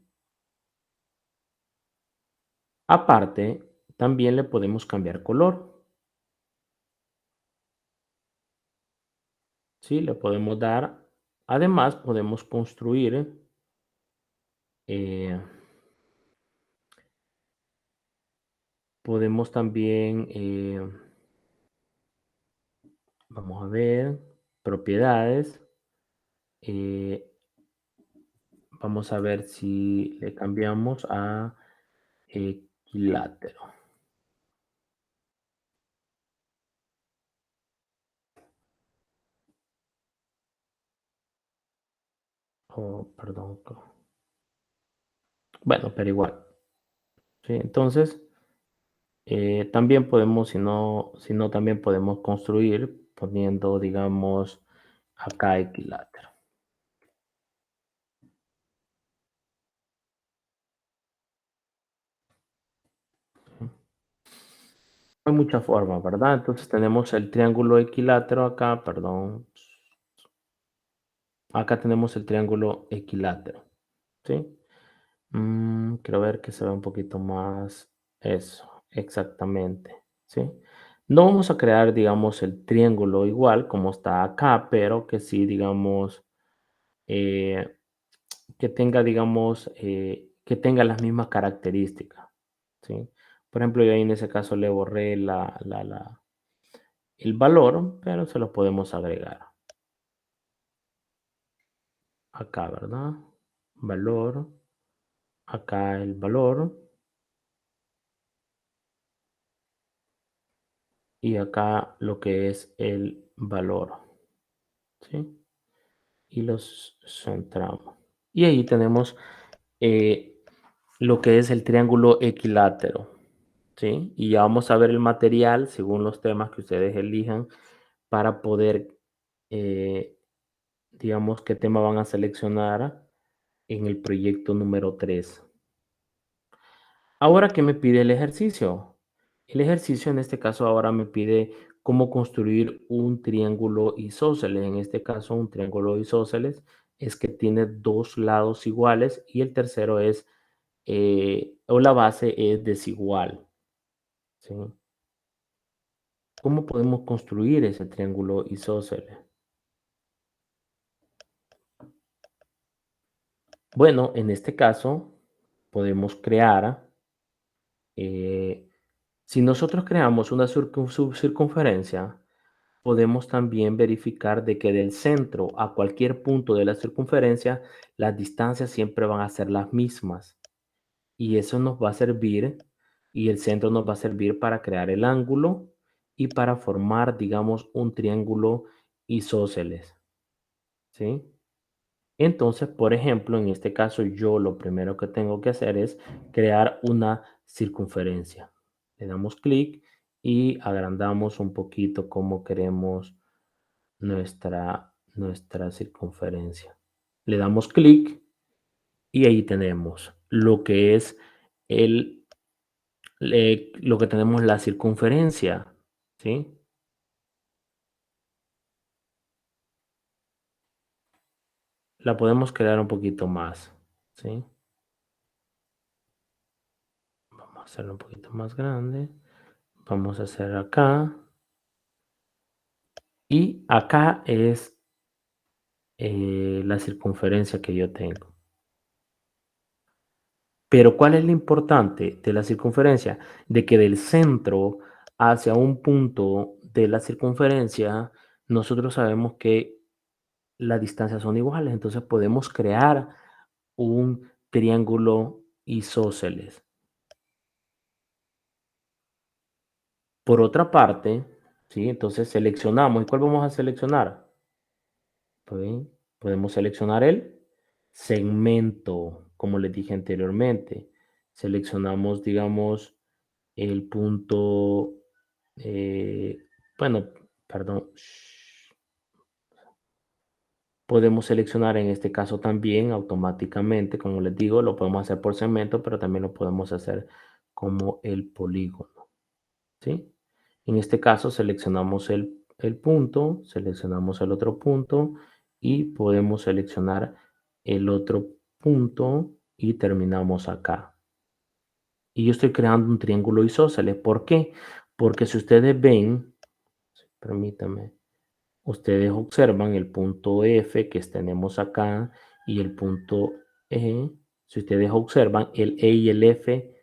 Aparte, también le podemos cambiar color, ¿sí? Le podemos dar, además podemos construir, eh, podemos también, vamos a ver, propiedades. eh, Vamos a ver si le cambiamos a equilátero. Oh, perdón. Bueno, pero igual. ¿Sí? Entonces, también podemos, si no, también podemos construir poniendo, digamos, acá equilátero. Hay muchas formas, ¿verdad? Entonces tenemos el triángulo equilátero acá, perdón. Acá tenemos el triángulo equilátero, ¿sí? Quiero ver que se vea un poquito más eso, exactamente, ¿sí? No vamos a crear, digamos, el triángulo igual como está acá, pero que sí, digamos, eh, que tenga, digamos, que tenga las mismas características, ¿sí? Por ejemplo, yo ahí en ese caso le borré el valor, pero se lo podemos agregar acá, ¿verdad? Valor, acá el valor y acá lo que es el valor, ¿sí? Y los centramos. Y ahí tenemos eh, lo que es el triángulo equilátero, ¿sí? Y ya vamos a ver el material según los temas que ustedes elijan para poder, eh, digamos, qué tema van a seleccionar en el proyecto número 3. Ahora, ¿qué me pide el ejercicio? El ejercicio en este caso ahora me pide cómo construir un triángulo isósceles. En este caso, un triángulo isósceles es que tiene dos lados iguales y el tercero es, o la base es desigual, ¿sí? ¿Cómo podemos construir ese triángulo isósceles? Bueno, en este caso podemos crear, eh, si nosotros creamos una subcircunferencia, podemos también verificar de que del centro a cualquier punto de la circunferencia, las distancias siempre van a ser las mismas. Y eso nos va a servir, y el centro nos va a servir para crear el ángulo y para formar, digamos, un triángulo isósceles, ¿sí? Entonces, por ejemplo, en este caso, yo lo primero que tengo que hacer es crear una circunferencia. Le damos clic y agrandamos un poquito como queremos nuestra circunferencia. Le damos clic y ahí tenemos lo que es lo que tenemos la circunferencia, ¿sí? La podemos crear un poquito más, ¿sí? hacerlo un poquito más grande. Vamos a hacer acá. Y acá es la circunferencia que yo tengo. Pero ¿cuál es lo importante de la circunferencia? De que del centro hacia un punto de la circunferencia, nosotros sabemos que las distancias son iguales, entonces podemos crear un triángulo isósceles. Por otra parte, ¿sí? Entonces seleccionamos. ¿Y cuál vamos a seleccionar? Pues, podemos seleccionar el segmento, como les dije anteriormente. Seleccionamos, digamos, el punto, eh, bueno, perdón. Podemos seleccionar en este caso también automáticamente, como les digo, lo podemos hacer por segmento, pero también lo podemos hacer como el polígono, ¿sí? En este caso seleccionamos el punto, seleccionamos el otro punto y podemos seleccionar el otro punto y terminamos acá. Y yo estoy creando un triángulo isósceles. ¿Por qué? Porque si ustedes ven, permítanme, ustedes observan el punto F que tenemos acá y el punto E. Si ustedes observan el E y el F,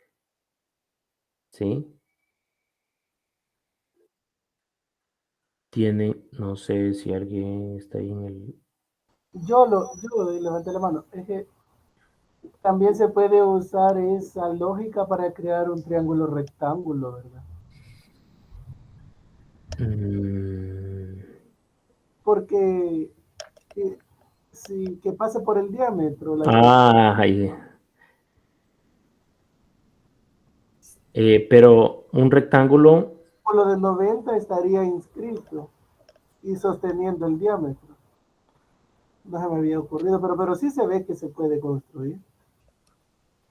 ¿sí? Tienen, no sé si alguien está ahí en el... Yo levanté la mano. Es que también se puede usar esa lógica para crear un triángulo rectángulo, ¿verdad? Mm, Porque si que pase por el diámetro, la distancia ahí. Pero un rectángulo, por lo de 90 estaría inscrito y sosteniendo el diámetro. No se me había ocurrido, pero sí se ve que se puede construir.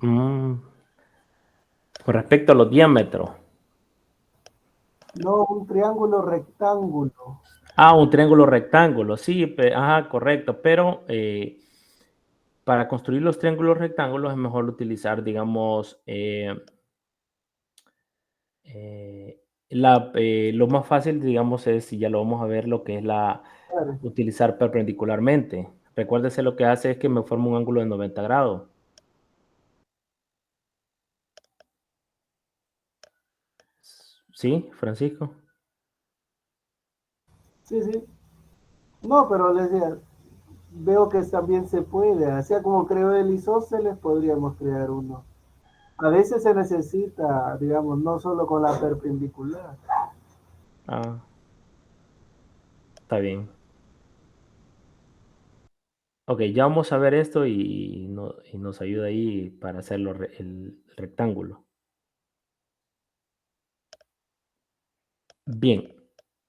mm, con respecto a los diámetros. No un triángulo rectángulo. Un triángulo rectángulo, sí, ajá, correcto, pero para construir los triángulos rectángulos es mejor utilizar, digamos, lo más fácil, digamos, es, si ya lo vamos a ver, lo que es Claro. utilizar perpendicularmente. Recuérdese lo que hace es que me forma un ángulo de 90 grados. ¿Sí, Francisco? Sí, sí. No, pero les decía, veo que también se puede. Así como creo el isósceles, podríamos crear uno. A veces se necesita, digamos, no solo con la perpendicular. Ah, está bien. Ok, ya vamos a ver esto y, y nos ayuda ahí para hacerlo el rectángulo. Bien,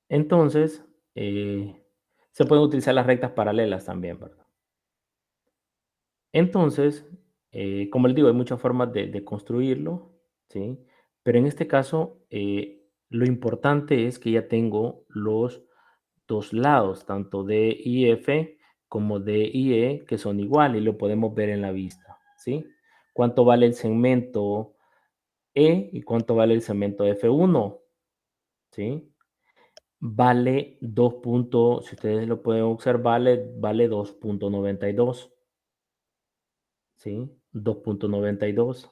entonces se pueden utilizar las rectas paralelas también, ¿verdad? Entonces, como les digo, hay muchas formas de construirlo, ¿sí? Pero en este caso, lo importante es que ya tengo los dos lados, tanto D y F como D y E, que son iguales y lo podemos ver en la vista, ¿sí? ¿Cuánto vale el segmento E y cuánto vale el segmento F1? ¿Sí? Vale 2 puntos, si ustedes lo pueden observar, vale 2.92, ¿sí? 2.92.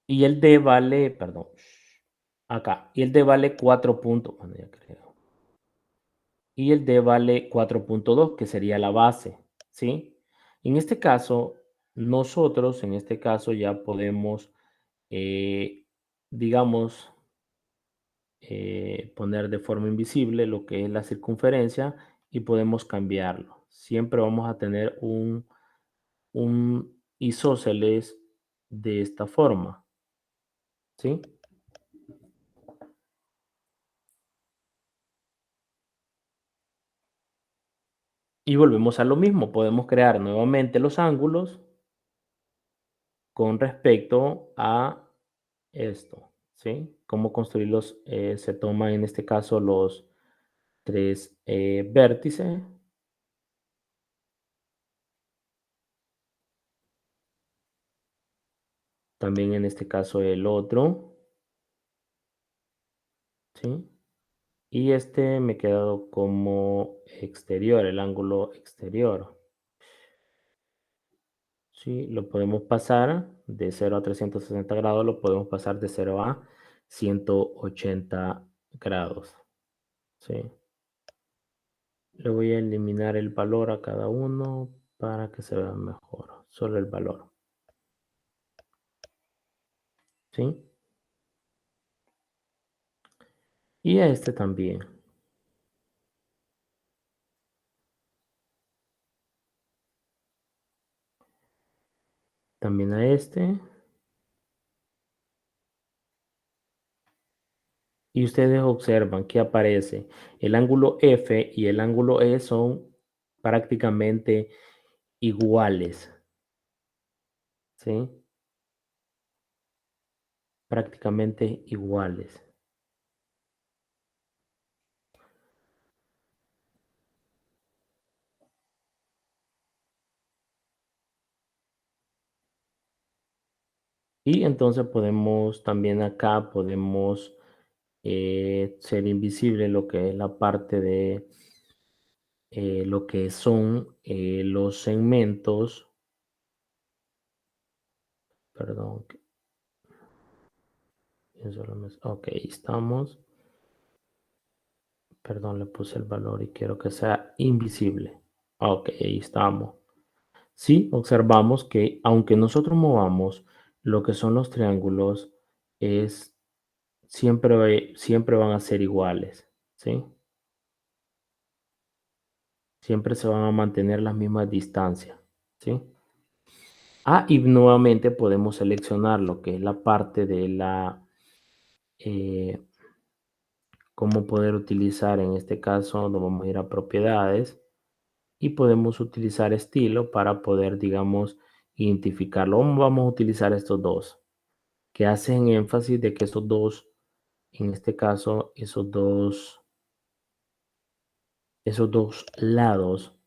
Y el D vale, perdón, acá, y el D vale 4 puntos, bueno, ya creo. Y el D vale 4.2, que sería la base, ¿sí? En este caso, nosotros, en este caso, ya podemos, digamos, poner de forma invisible lo que es la circunferencia y podemos cambiarlo. Siempre vamos a tener un isósceles de esta forma, ¿sí? Y volvemos a lo mismo, podemos crear nuevamente los ángulos con respecto a esto, ¿sí? Cómo construirlos, se toma en este caso los tres vértices. también en este caso el otro, ¿sí? Y este me ha quedado como exterior, el ángulo exterior. Sí, lo podemos pasar de 0 a 360 grados, lo podemos pasar de 0 a 180 grados. Sí. Le voy a eliminar el valor a cada uno para que se vea mejor. Solo el valor. ¿Sí? Y a este también. También a este. Y ustedes observan que aparece el ángulo F y el ángulo E son prácticamente iguales. ¿Sí? Prácticamente iguales. Y entonces podemos también acá, podemos ser invisible lo que es la parte de lo que son los segmentos. Perdón. Ok, estamos. Perdón, le puse el valor y quiero que sea invisible. Ok, ahí estamos. Sí, observamos que aunque nosotros movamos lo que son los triángulos, es siempre van a ser iguales, ¿sí? Siempre se van a mantener las mismas distancias, ¿sí? Y nuevamente podemos seleccionar lo que es la parte de eh, cómo poder utilizar, en este caso, nos vamos a ir a propiedades y podemos utilizar estilo para poder, digamos, identificarlo. Vamos a utilizar estos dos, que hacen énfasis de que estos dos, en este caso, esos dos lados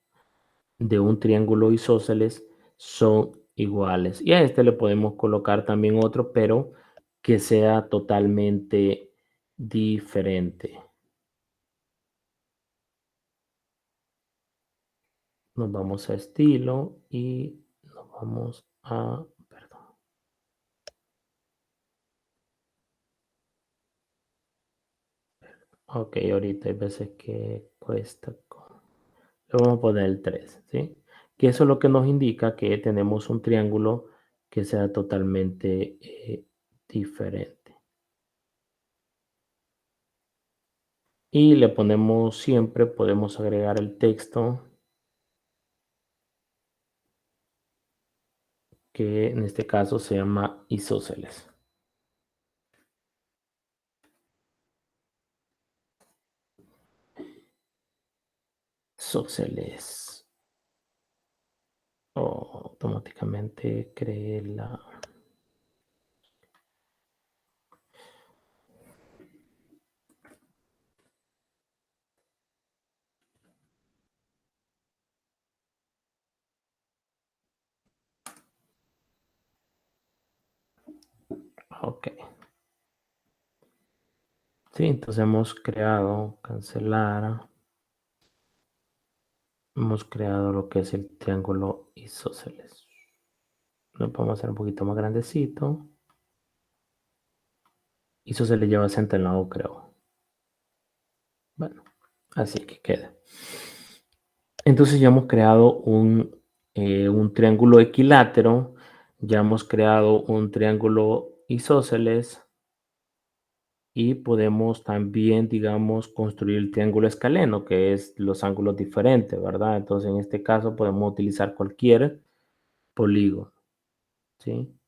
de un triángulo isósceles son iguales. Y a este le podemos colocar también otro, pero que sea totalmente diferente. Nos vamos a estilo y nos vamos a, perdón. Ok, ahorita hay veces que cuesta. Le vamos a poner el 3, ¿sí? Que eso es lo que nos indica que tenemos un triángulo que sea totalmente diferente. Y le ponemos siempre, podemos agregar el texto que en este caso se llama isósceles. Isósceles. Automáticamente creé la... Ok. Sí, entonces hemos creado, cancelar. Hemos creado lo que es el triángulo isósceles. Lo podemos hacer un poquito más grandecito. Isósceles lleva acento en la O, creo. Bueno, así que queda. Entonces ya hemos creado un triángulo equilátero, ya hemos creado un triángulo isósceles y podemos también, digamos, construir el triángulo escaleno, que es los ángulos diferentes, ¿verdad? Entonces en este caso podemos utilizar cualquier polígono, ¿sí?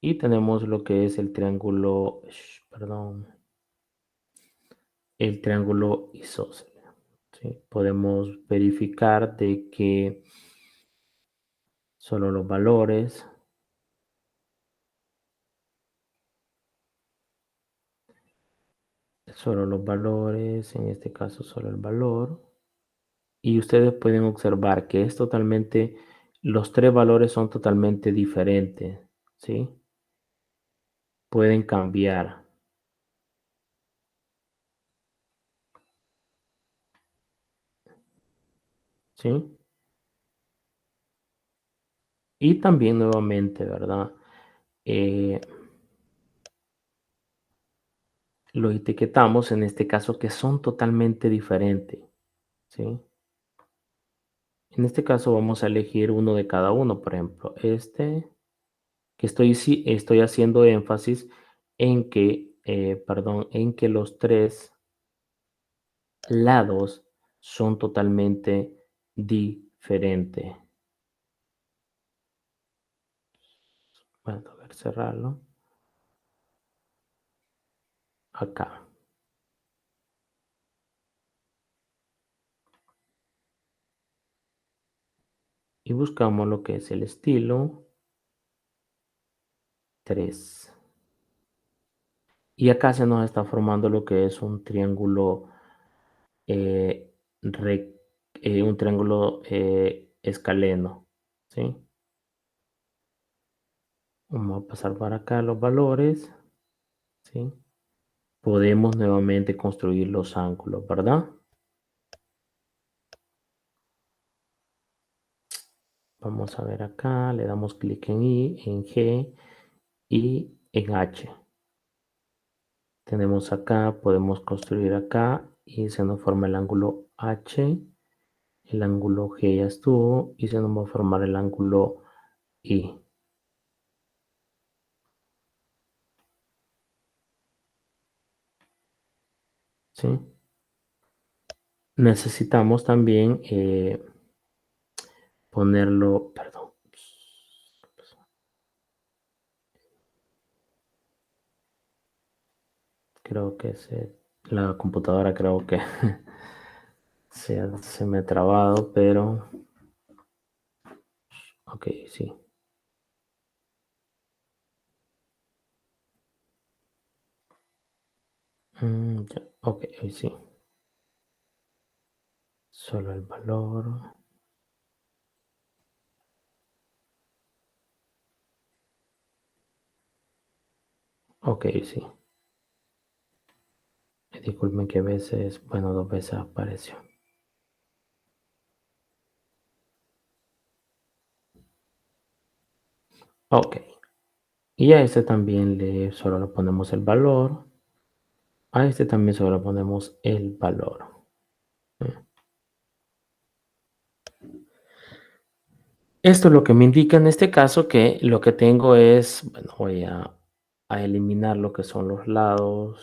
Y tenemos lo que es el triángulo, perdón, el triángulo isósceles. ¿Sí? Podemos verificar de que solo los valores, en este caso solo el valor. Y ustedes pueden observar que es totalmente Los 3 valores son totalmente diferentes, ¿sí? Pueden cambiar, ¿sí? Y también nuevamente, ¿verdad? Eh, lo etiquetamos en este caso que son totalmente diferentes, ¿sí? En este caso vamos a elegir uno de cada uno, por ejemplo, este que estoy haciendo énfasis en que, perdón, en que los 3 lados son totalmente diferentes. Bueno, a ver, cerrarlo acá. Y buscamos lo que es el estilo 3. Y acá se nos está formando lo que es un triángulo, eh, rec- un triángulo escaleno, ¿sí? Vamos a pasar para acá los valores, ¿sí? Podemos nuevamente construir los ángulos, ¿verdad? Vamos a ver acá, le damos clic en I, en G y en H. Tenemos acá, podemos construir acá y se nos forma el ángulo H, el ángulo G ya estuvo y se nos va a formar el ángulo I, ¿sí? Necesitamos también ponerlo, perdón, creo que la computadora creo que se me ha trabado, pero ok, sí. Ya, ok, ahí sí. Solo el valor. Ok, sí. Disculpen que a veces, bueno, 2 veces apareció. Ok. Y a este también solo le ponemos el valor. A este también solo le ponemos el valor. Esto es lo que me indica en este caso que lo que tengo es, bueno, voy a eliminar lo que son los lados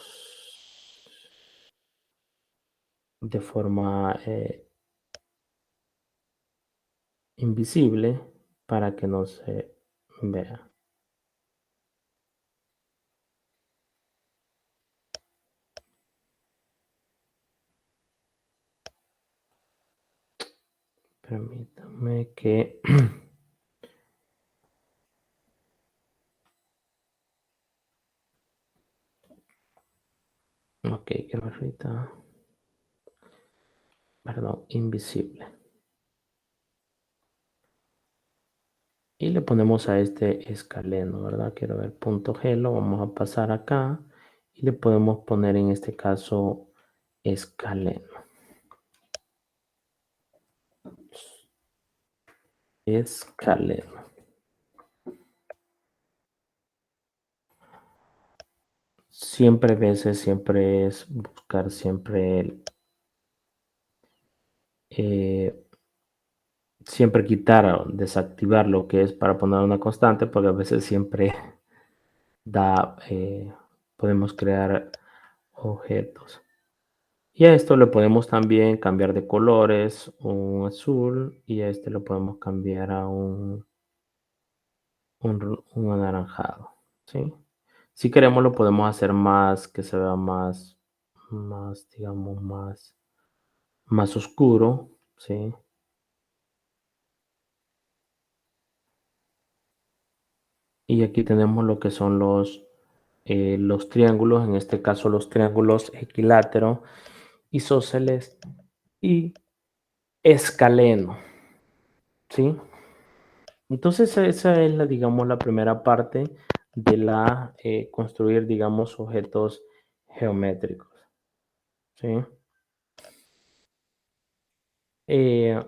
de forma invisible para que no se vea. Permítame que... ok, que barrita, perdón, invisible. Y le ponemos a este escaleno, ¿verdad? Quiero ver punto G, lo vamos a pasar acá y le podemos poner en este caso escaleno. Escaleno. Siempre veces, siempre es buscar siempre eh, siempre quitar o desactivar lo que es para poner una constante, porque a veces siempre da, podemos crear objetos. Y a esto le podemos también cambiar de colores, un azul, y a este lo podemos cambiar a un anaranjado, ¿sí? Si queremos lo podemos hacer más, que se vea más, digamos, más oscuro, ¿sí? Y aquí tenemos lo que son los triángulos, en este caso los triángulos equilátero, isósceles y escaleno, ¿sí? Entonces, esa es la, digamos, la primera parte de la construir, digamos, objetos geométricos. ¿Sí? Eh,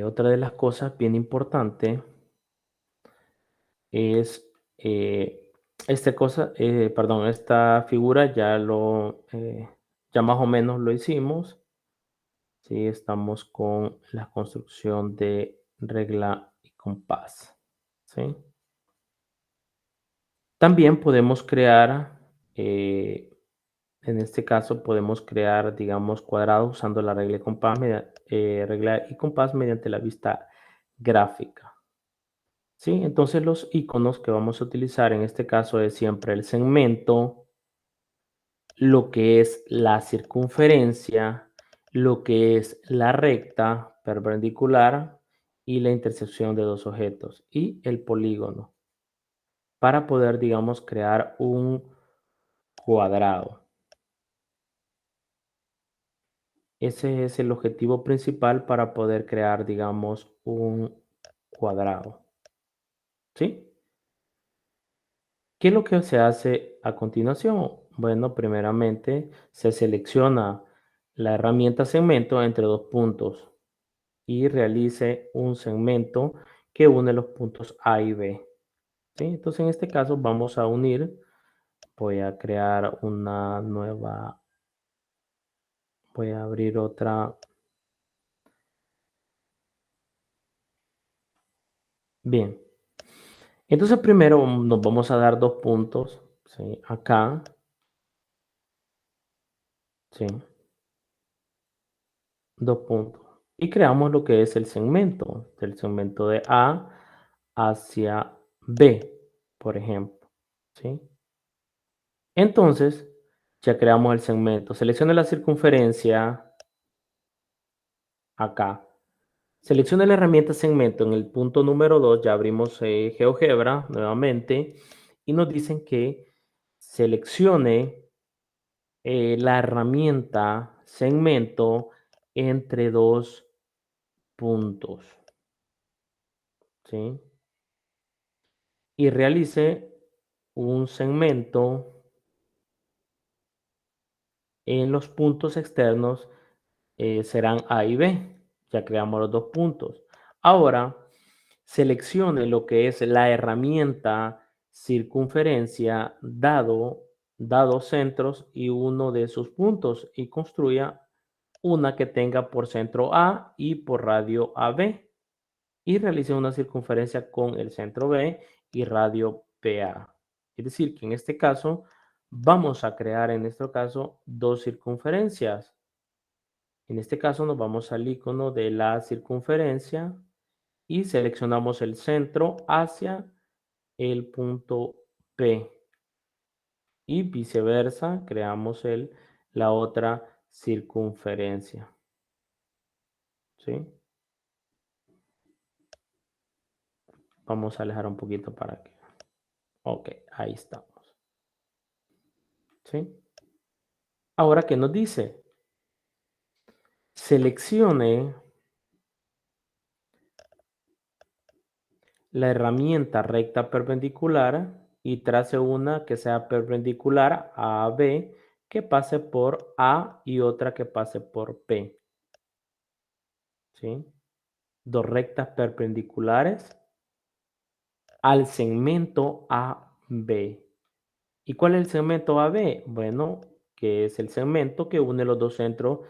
Otra de las cosas bien importante es perdón, esta figura ya más o menos lo hicimos. Sí, estamos con la construcción de regla y compás. ¿Sí? También podemos crear, eh, en este caso, podemos crear, digamos, cuadrados usando la regla y compás mediante la vista gráfica. ¿Sí? Entonces los iconos que vamos a utilizar en este caso es siempre el segmento, lo que es la circunferencia, lo que es la recta perpendicular y la intersección de dos objetos y el polígono para poder, digamos, crear un cuadrado. Ese es el objetivo principal para poder crear, digamos, un cuadrado. ¿Sí? ¿Qué es lo que se hace a continuación? Bueno, primeramente se selecciona la herramienta segmento entre dos puntos y realice un segmento que une los puntos A y B. ¿Sí? Entonces, en este caso vamos a unir, voy a crear una nueva, voy a abrir otra. Bien, entonces primero nos vamos a dar dos puntos, ¿sí? Acá, ¿sí? Dos puntos. Y creamos lo que es el segmento, del segmento de A hacia B, por ejemplo, ¿sí? Entonces, ya creamos el segmento. Seleccione la circunferencia acá. Seleccione la herramienta segmento en el punto número 2. Ya abrimos GeoGebra nuevamente y nos dicen que seleccione la herramienta segmento entre dos puntos, ¿sí? Y realice un segmento en los puntos externos, serán A y B. Ya creamos los dos puntos. Ahora, seleccione lo que es la herramienta circunferencia dados centros y uno de sus puntos y construya una que tenga por centro A y por radio AB y realice una circunferencia con el centro B y radio PA. Es decir, que en este caso vamos a crear en este caso dos circunferencias. En este caso nos vamos al icono de la circunferencia y seleccionamos el centro hacia el punto P y viceversa, creamos la otra circunferencia. ¿Sí? Vamos a alejar un poquito para que... Ok, ahí estamos. ¿Sí? Ahora, ¿qué nos dice? Seleccione la herramienta recta perpendicular y trace una que sea perpendicular a B, que pase por A y otra que pase por P. ¿Sí? Dos rectas perpendiculares al segmento AB. ¿Y cuál es el segmento AB? Bueno, que es el segmento que une los dos centros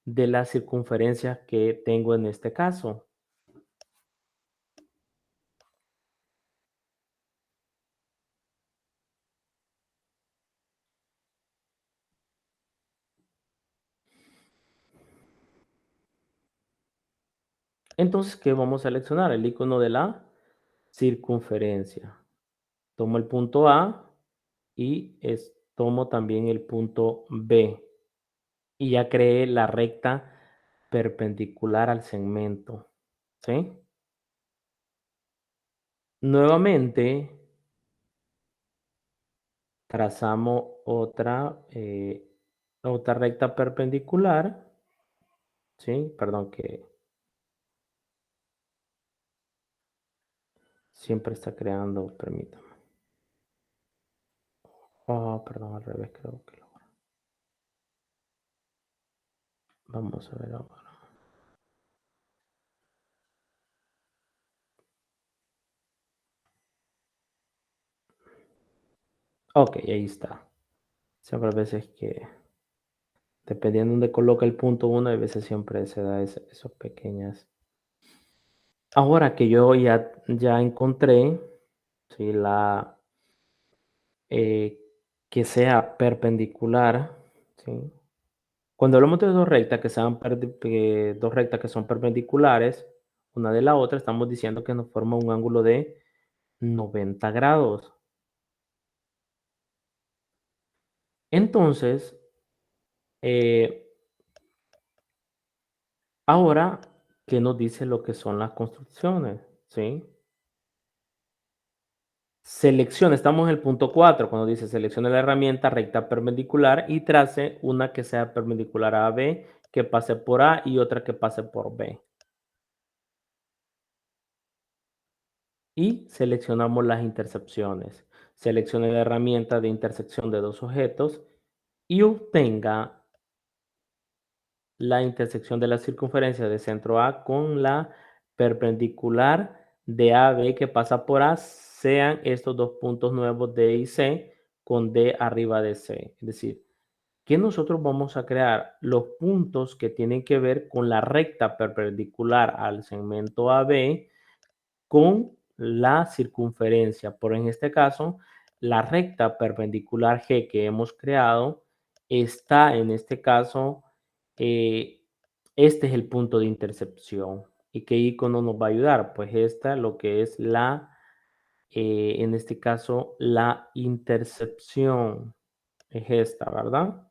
de la circunferencia que tengo en este caso. Entonces, ¿qué vamos a seleccionar? El icono de la circunferencia. Tomo el punto A y tomo también el punto B. Y ya creé la recta perpendicular al segmento. ¿Sí? Nuevamente, trazamos otra recta perpendicular. ¿Sí? Perdón que... siempre está creando, permítame. Oh, perdón, al revés, creo que lo... Vamos a ver ahora. Ok, ahí está. Siempre a veces que, dependiendo de donde coloca el punto uno, a veces siempre se da esos pequeñas. Ahora que yo ya encontré, ¿sí? Eh, que sea perpendicular, ¿sí? Cuando hablamos de dos rectas que sean dos rectas que son perpendiculares una de la otra, estamos diciendo que nos forma un ángulo de 90 grados. Entonces, eh, ahora, ¿qué nos dice lo que son las construcciones? ¿Sí? Selecciona, estamos en el punto 4 cuando dice seleccione la herramienta recta perpendicular y trace una que sea perpendicular a B, que pase por A y otra que pase por B. Y seleccionamos las intersecciones. Seleccione la herramienta de intersección de dos objetos y obtenga la intersección de la circunferencia de centro A con la perpendicular de AB que pasa por A, sean estos dos puntos nuevos D y C con D arriba de C. Es decir, que nosotros vamos a crear los puntos que tienen que ver con la recta perpendicular al segmento AB con la circunferencia. Por en este caso, la recta perpendicular G que hemos creado está en este caso, este es el punto de intercepción. ¿Y qué icono nos va a ayudar? Pues esta, lo que es en este caso, la intercepción. Es esta, ¿verdad?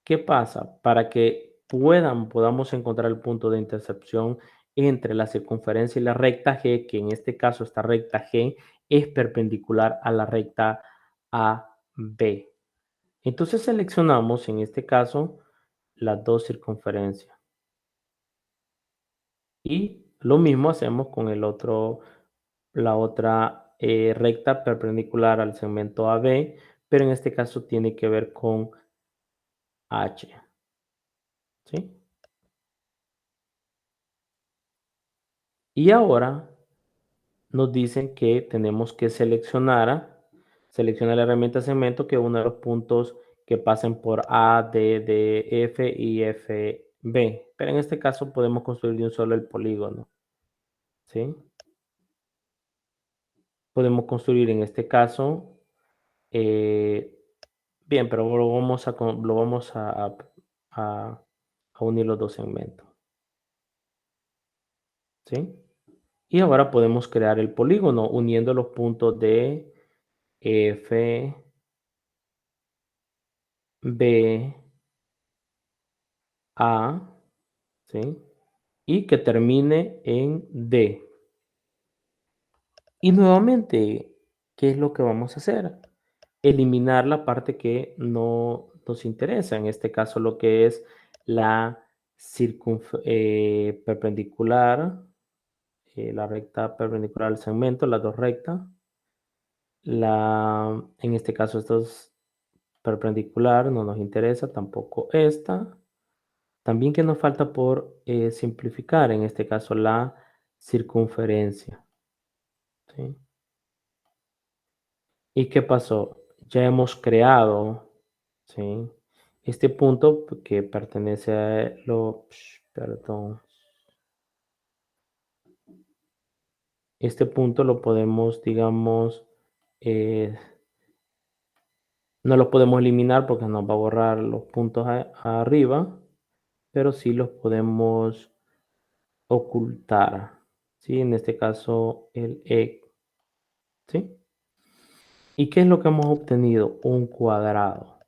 ¿Qué pasa? Para que podamos encontrar el punto de intercepción entre la circunferencia y la recta G, que en este caso esta recta G es perpendicular a la recta AB. Entonces seleccionamos en este caso las dos circunferencias. Y lo mismo hacemos con la otra recta perpendicular al segmento AB, pero en este caso tiene que ver con H. ¿Sí? Y ahora nos dicen que tenemos que seleccionar la herramienta segmento, que es uno de los puntos que pasen por A, D, F y F, B. Pero en este caso podemos construir de un solo el polígono. ¿Sí? Podemos construir en este caso, eh, bien, pero lo vamos a unir los dos segmentos. ¿Sí? Y ahora podemos crear el polígono uniendo los puntos de F, B, A, ¿sí? Y que termine en D. Y nuevamente, ¿qué es lo que vamos a hacer? Eliminar la parte que no nos interesa, en este caso lo que es la perpendicular, la recta perpendicular al segmento, las dos rectas. En este caso esto es perpendicular, no nos interesa, tampoco esta. También que nos falta por simplificar, en este caso la circunferencia. ¿Sí? ¿Y qué pasó? Ya hemos creado, ¿sí? Este punto que pertenece a perdón. Este punto lo podemos, digamos, eh, no lo podemos eliminar porque nos va a borrar los puntos arriba, pero sí los podemos ocultar, ¿sí? En este caso, el E, ¿sí? ¿Y qué es lo que hemos obtenido? Un cuadrado,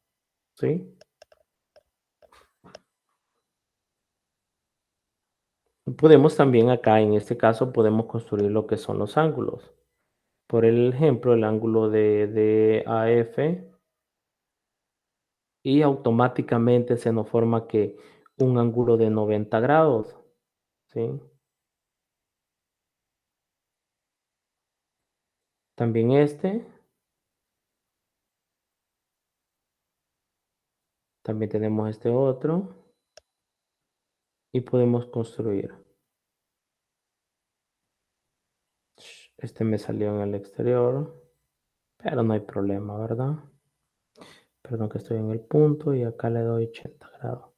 ¿sí? Podemos también acá, en este caso, podemos construir lo que son los ángulos. Por el ejemplo, el ángulo de AF y automáticamente se nos forma que un ángulo de 90 grados, ¿sí? También este, también tenemos este otro y podemos construir. Este me salió en el exterior, pero no hay problema, ¿verdad? Perdón que estoy en el punto y acá le doy 80 grados.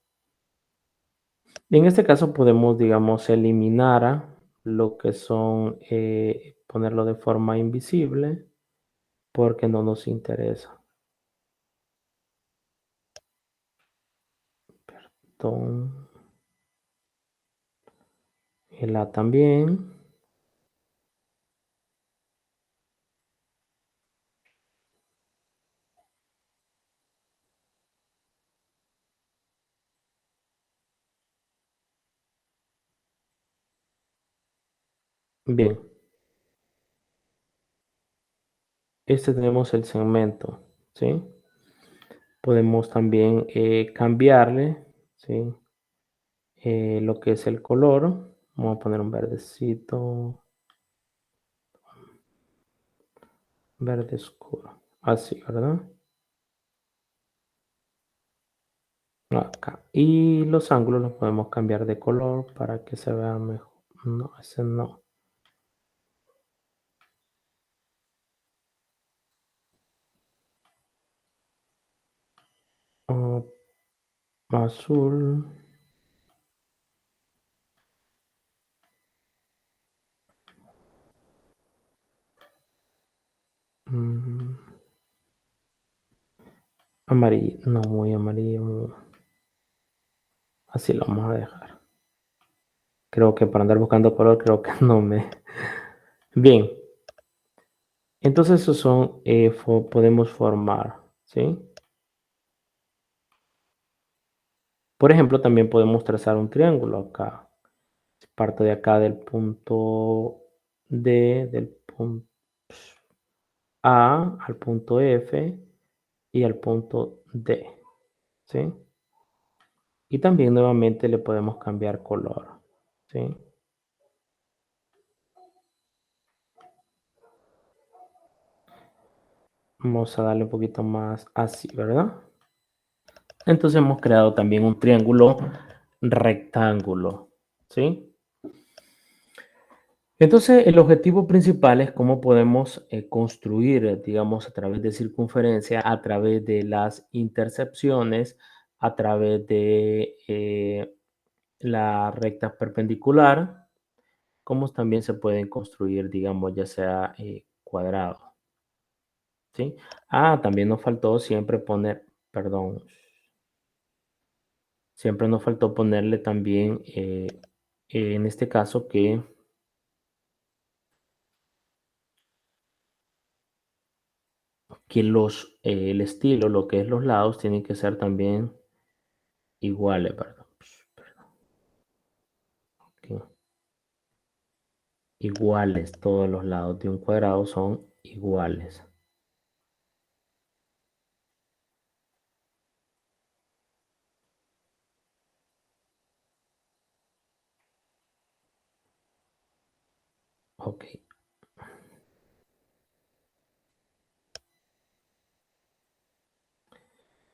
Y en este caso podemos, digamos, eliminar lo que son, ponerlo de forma invisible porque no nos interesa. Perdón. El A también. Bien, este tenemos el segmento, ¿sí? Podemos también cambiarle, ¿sí? Lo que es el color. Vamos a poner un verdecito, verde oscuro. Así, ¿verdad? Acá. Y los ángulos los podemos cambiar de color para que se vea mejor. No, ese no. Ah, azul. mm, Amarillo. No, muy amarillo. Así lo vamos a dejar. Creo que para andar buscando color, creo que no me... Bien, entonces esos son, podemos formar, ¿sí? Por ejemplo, también podemos trazar un triángulo acá. Parto de acá del punto D, del punto A al punto F y al punto D, ¿sí? Y también nuevamente le podemos cambiar color, ¿sí? Vamos a darle un poquito más así, ¿verdad? Entonces hemos creado también un triángulo rectángulo, ¿sí? Entonces el objetivo principal es cómo podemos construir, digamos, a través de circunferencia, a través de las intercepciones, a través de la recta perpendicular, como también se pueden construir, digamos, ya sea cuadrado, ¿sí? Ah, también nos faltó siempre poner, perdón, siempre nos faltó ponerle también, en este caso, que el estilo, lo que es los lados, tienen que ser también iguales, perdón. Aquí. Iguales, todos los lados de un cuadrado son iguales. Ok.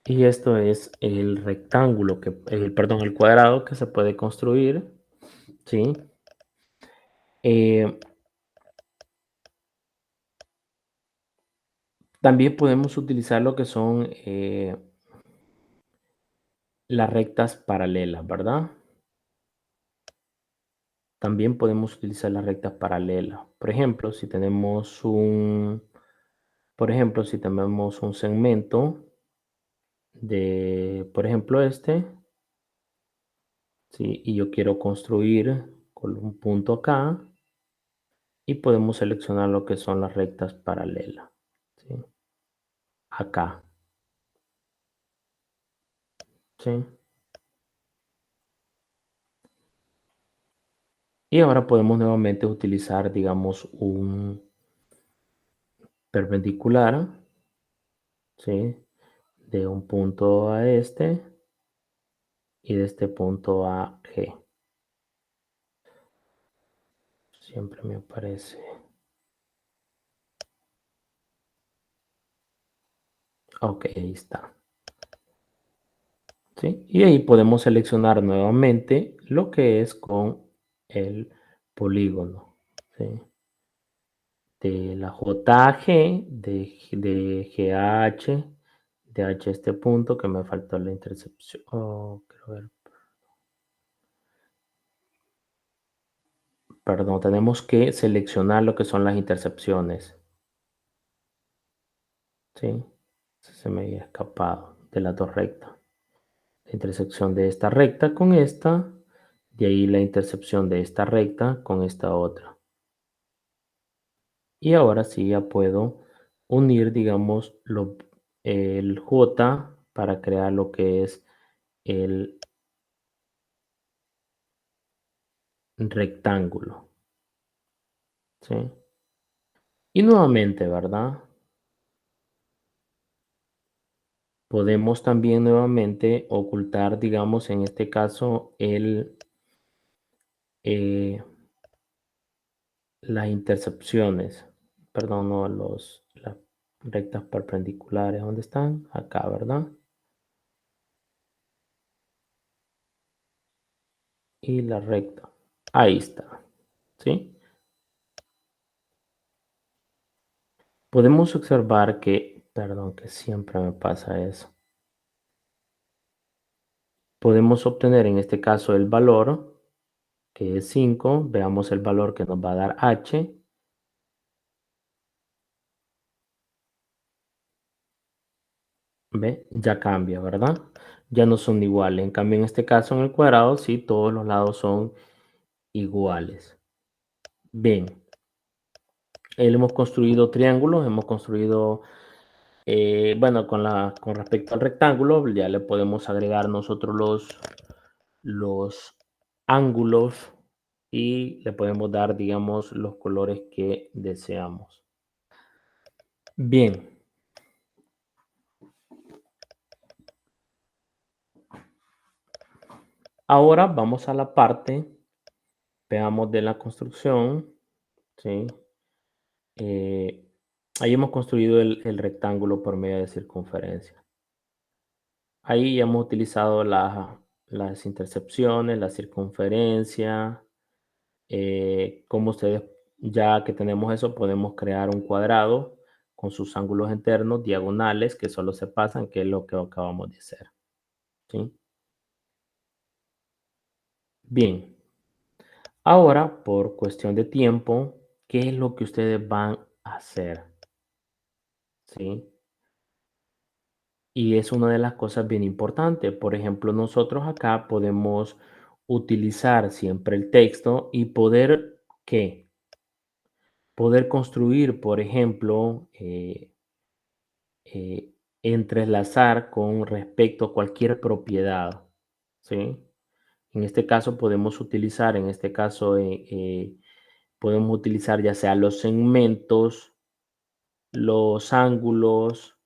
Y esto es el rectángulo, perdón, el cuadrado que se puede construir, ¿sí? Eh, También podemos utilizar lo que son las rectas paralelas, ¿verdad? También podemos utilizar las rectas paralelas. Por ejemplo, si tenemos un segmento de, por ejemplo, este, ¿sí? Y yo quiero construir con un punto acá y podemos seleccionar lo que son las rectas paralelas, ¿sí? Acá, ¿sí? Y ahora podemos nuevamente utilizar, digamos, un perpendicular, ¿sí? De un punto a este y de este punto a G. Siempre me aparece. Ok, ahí está. ¿Sí? Y ahí podemos seleccionar nuevamente lo que es con el polígono. ¿Sí? De la JG, de GH, de H este punto que me faltó la intercepción. Oh, quiero ver. Perdón, tenemos que seleccionar lo que son las intercepciones. ¿Sí? Se me había escapado de las dos rectas. La intersección de esta recta con esta, de ahí la intercepción de esta recta con esta otra. Y ahora sí ya puedo unir, digamos, el J para crear lo que es el rectángulo. ¿Sí? Y nuevamente, ¿verdad? Podemos también nuevamente ocultar, digamos, en este caso, eh, las intercepciones. Perdón, no, las rectas perpendiculares. ¿Dónde están? Acá, ¿verdad? Y la recta. Ahí está. ¿Sí? Podemos observar que, perdón, que siempre me pasa eso. Podemos obtener en este caso el valor, que es 5. Veamos el valor que nos va a dar h. ¿Ve? Ya cambia, ¿verdad? Ya no son iguales. En cambio, en este caso, en el cuadrado, sí, todos los lados son iguales. Bien, hemos construido triángulos, hemos construido, bueno, con respecto al rectángulo, ya le podemos agregar nosotros los ángulos y le podemos dar, digamos, los colores que deseamos. Bien, ahora vamos a la parte, veamos de la construcción, ¿sí? Eh, ahí hemos construido el rectángulo por medio de circunferencia. Ahí hemos utilizado las intercepciones, la circunferencia. Como ustedes, ya que tenemos eso, podemos crear un cuadrado con sus ángulos internos, diagonales, que solo se pasan, que es lo que acabamos de hacer. ¿Sí? Bien, ahora por cuestión de tiempo, ¿qué es lo que ustedes van a hacer? ¿Sí? Y es una de las cosas bien importantes. Por ejemplo, nosotros acá podemos utilizar siempre el texto y poder, ¿qué? Poder construir, por ejemplo, eh, entrelazar con respecto a cualquier propiedad, ¿sí? En este caso podemos utilizar, podemos utilizar ya sea los segmentos, los ángulos.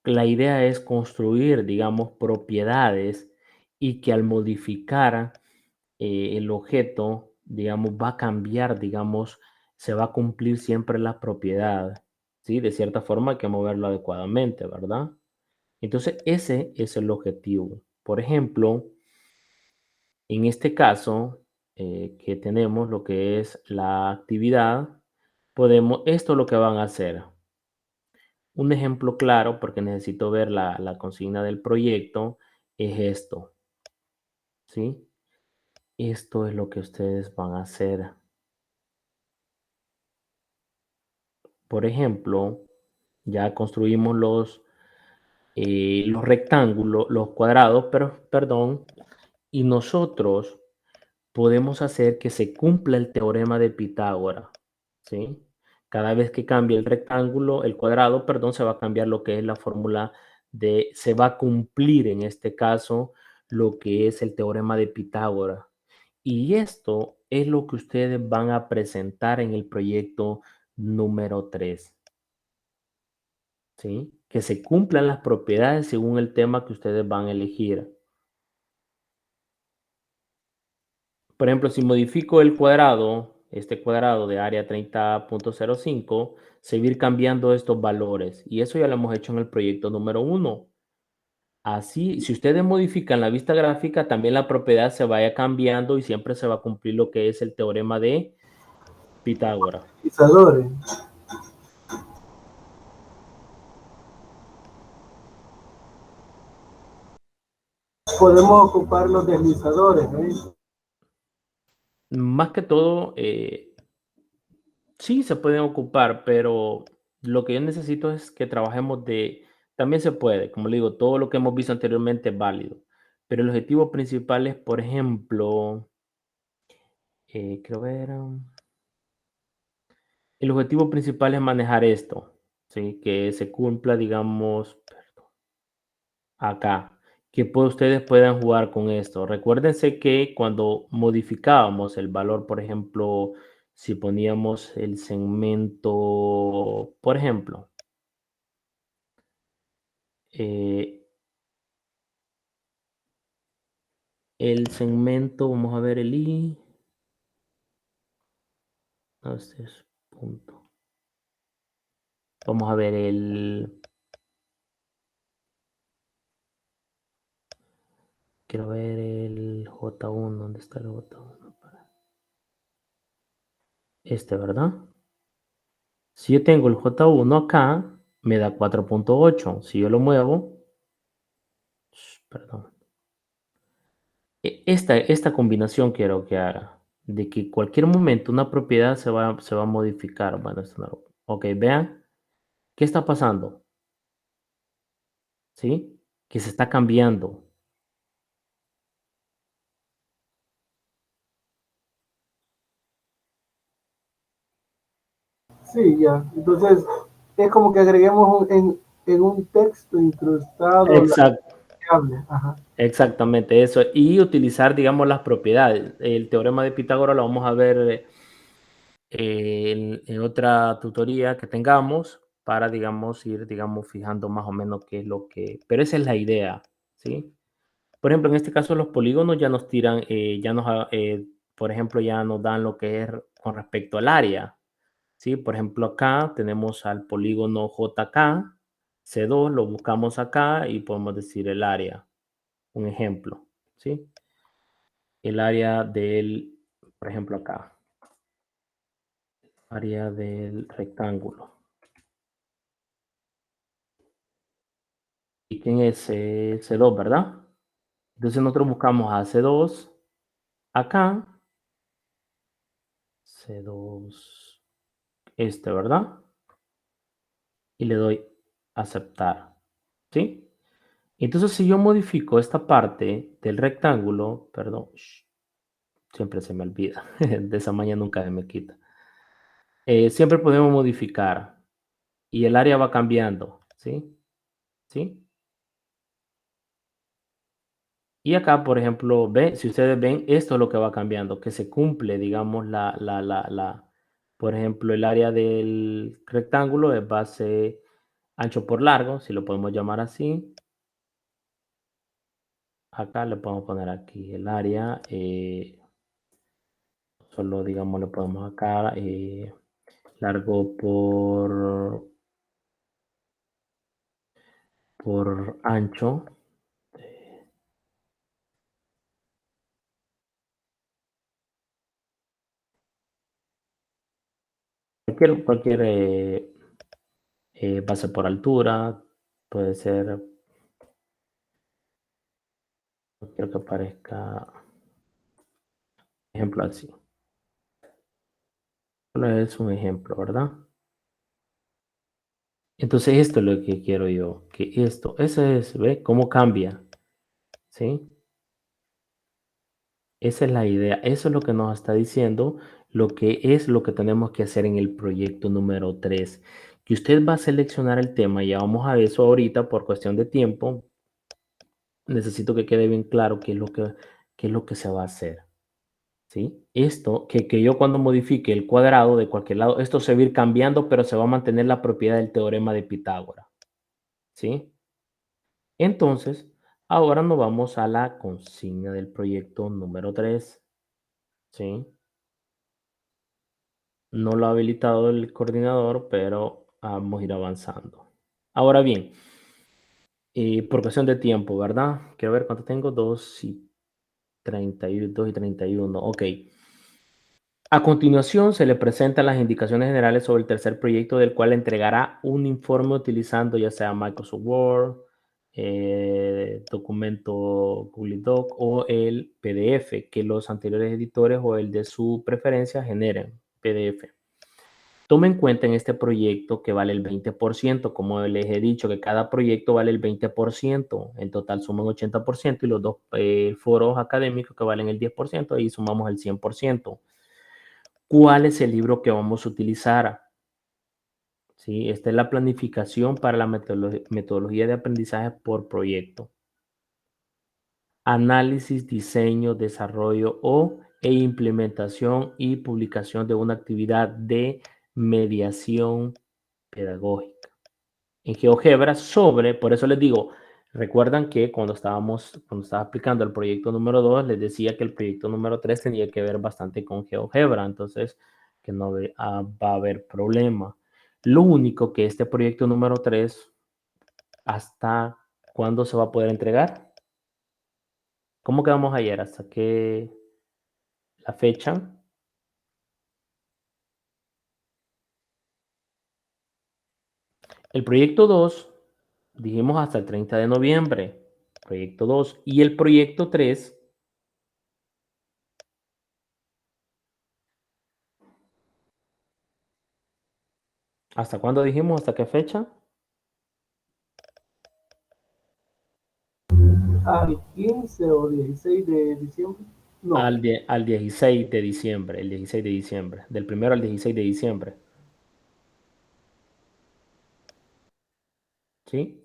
La idea es construir, digamos, propiedades y que al modificar el objeto, digamos, va a cambiar, digamos, se va a cumplir siempre la propiedad, ¿sí? De cierta forma hay que moverlo adecuadamente, ¿verdad? Entonces, ese es el objetivo. Por ejemplo, en este caso, que tenemos lo que es la actividad, esto es lo que van a hacer. Un ejemplo claro, porque necesito ver la consigna del proyecto, es esto, ¿sí? Esto es lo que ustedes van a hacer. Por ejemplo, ya construimos los rectángulos, los cuadrados, pero, perdón, y nosotros podemos hacer que se cumpla el teorema de Pitágoras, ¿sí? Cada vez que cambie el rectángulo, el cuadrado, perdón, se va a cambiar lo que es la fórmula se va a cumplir en este caso lo que es el teorema de Pitágoras. Y esto es lo que ustedes van a presentar en el proyecto número 3, ¿sí? Que se cumplan las propiedades según el tema que ustedes van a elegir. Por ejemplo, si modifico el cuadrado, este cuadrado de área 30.05, seguir cambiando estos valores. Y eso ya lo hemos hecho en el proyecto número 1. Así, si ustedes modifican la vista gráfica, también la propiedad se vaya cambiando y siempre se va a cumplir lo que es el teorema de Pitágoras. Deslizadores. Podemos ocupar los deslizadores, ¿eh? Más que todo, sí se pueden ocupar, pero lo que yo necesito es que trabajemos también se puede, como le digo, todo lo que hemos visto anteriormente es válido, pero el objetivo principal es, por ejemplo, quiero ver, el objetivo principal es manejar esto, ¿sí? Que se cumpla, digamos, acá, que ustedes puedan jugar con esto. Recuérdense que cuando modificábamos el valor, por ejemplo, si poníamos el segmento, por ejemplo, eh, el segmento, vamos a ver el I, no, este es punto. Vamos a ver quiero ver el J1, ¿dónde está el J1? Este, ¿verdad? Si yo tengo el J1 acá, me da 4.8. Si yo lo muevo, perdón, esta combinación quiero que haga, de que cualquier momento una propiedad se va a modificar. Bueno, esto no ok, vean, ¿qué está pasando? ¿Sí? Que se está cambiando. Sí, ya. Entonces, es como que agreguemos en un texto incrustado la Exacto, variable. Ajá. exactamente eso. Y utilizar, digamos, las propiedades. El teorema de Pitágoras lo vamos a ver en otra tutoría que tengamos para, digamos, ir, digamos, fijando más o menos qué es lo que... Pero esa es la idea, ¿sí? Por ejemplo, en este caso los polígonos ya nos tiran, por ejemplo, ya nos dan lo que es con respecto al área, ¿sí? Por ejemplo, acá tenemos al polígono JK, C2, lo buscamos acá y podemos decir el área, un ejemplo, ¿sí? El área del, por ejemplo, acá, área del rectángulo. ¿Y quién es C2, verdad? Entonces nosotros buscamos a C2 acá, C2, este, ¿verdad? Y le doy aceptar, ¿sí? Entonces, si yo modifico esta parte del rectángulo, perdón, siempre se me olvida, de esa mañana nunca se me quita. Siempre podemos modificar y el área va cambiando, ¿sí? ¿Sí? Y acá, por ejemplo, si ustedes ven, esto es lo que va cambiando, que se cumple, digamos, por ejemplo, el área del rectángulo es base ancho por largo, si lo podemos llamar así. Acá le podemos poner aquí el área, solo digamos le podemos acá largo por ancho. Cualquier base por altura, puede ser, quiero que aparezca, ejemplo así. Solo es un ejemplo, ¿verdad? Entonces esto es lo que quiero yo, que esto, ese es, ¿ve? ¿Cómo cambia? ¿Sí? Esa es la idea, eso es lo que nos está diciendo, lo que es lo que tenemos que hacer en el proyecto número 3, que usted va a seleccionar el tema, ya vamos a eso ahorita por cuestión de tiempo, necesito que quede bien claro qué es lo que se va a hacer, ¿sí? Esto, que yo cuando modifique el cuadrado de cualquier lado, esto se va a ir cambiando, pero se va a mantener la propiedad del teorema de Pitágoras, ¿sí? Entonces, ahora nos vamos a la consigna del proyecto número 3, ¿sí? No lo ha habilitado el coordinador, pero vamos a ir avanzando. Ahora bien, por cuestión de tiempo, ¿verdad? Quiero ver cuánto tengo. 2 y 31. Ok. A continuación, se le presentan las indicaciones generales sobre el tercer proyecto del cual entregará un informe utilizando ya sea Microsoft Word, documento Google Doc o el PDF que los anteriores editores o el de su preferencia generen, PDF. Tome en cuenta en este proyecto que vale el 20%, como les he dicho, que cada proyecto vale el 20%, en total suman 80% y los dos foros académicos que valen el 10%, ahí sumamos el 100%. ¿Cuál es el libro que vamos a utilizar? ¿Sí? Esta es la planificación para la metodología de aprendizaje por proyecto. Análisis, diseño, desarrollo e implementación y publicación de una actividad de mediación pedagógica. En GeoGebra por eso les digo, recuerdan que cuando estaba aplicando el proyecto número 2, les decía que el proyecto número 3 tenía que ver bastante con GeoGebra, entonces que no va a haber problema. Lo único que este proyecto número 3, ¿hasta cuándo se va a poder entregar? ¿Cómo quedamos ayer? ¿Hasta qué la fecha? El proyecto 2, dijimos hasta el 30 de noviembre, proyecto 2, y el proyecto 3, ¿hasta cuándo dijimos? ¿Hasta qué fecha? Al 15 o 16 de diciembre. No, Al 16 de diciembre, el 16 de diciembre, del primero al 16 de diciembre, ¿sí?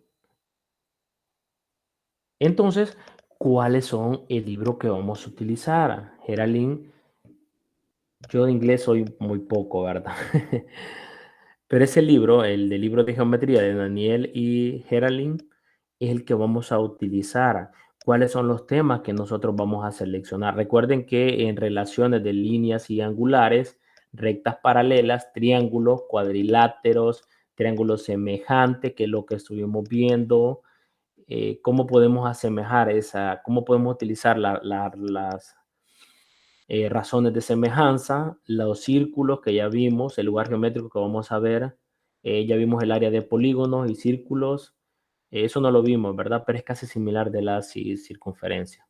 Entonces, ¿cuáles son el libro que vamos a utilizar? Geraldine, yo de inglés soy muy poco, ¿verdad? Pero ese libro, el del libro de geometría de Daniel y Geraldine, es el que vamos a utilizar. ¿Cuáles son los temas que nosotros vamos a seleccionar? Recuerden que en relaciones de líneas y angulares, rectas paralelas, triángulos, cuadriláteros, triángulos semejantes, que es lo que estuvimos viendo, cómo podemos asemejar cómo podemos utilizar las razones de semejanza, los círculos que ya vimos, el lugar geométrico que vamos a ver, ya vimos el área de polígonos y círculos, eso no lo vimos, ¿verdad? Pero es casi similar de la circunferencia.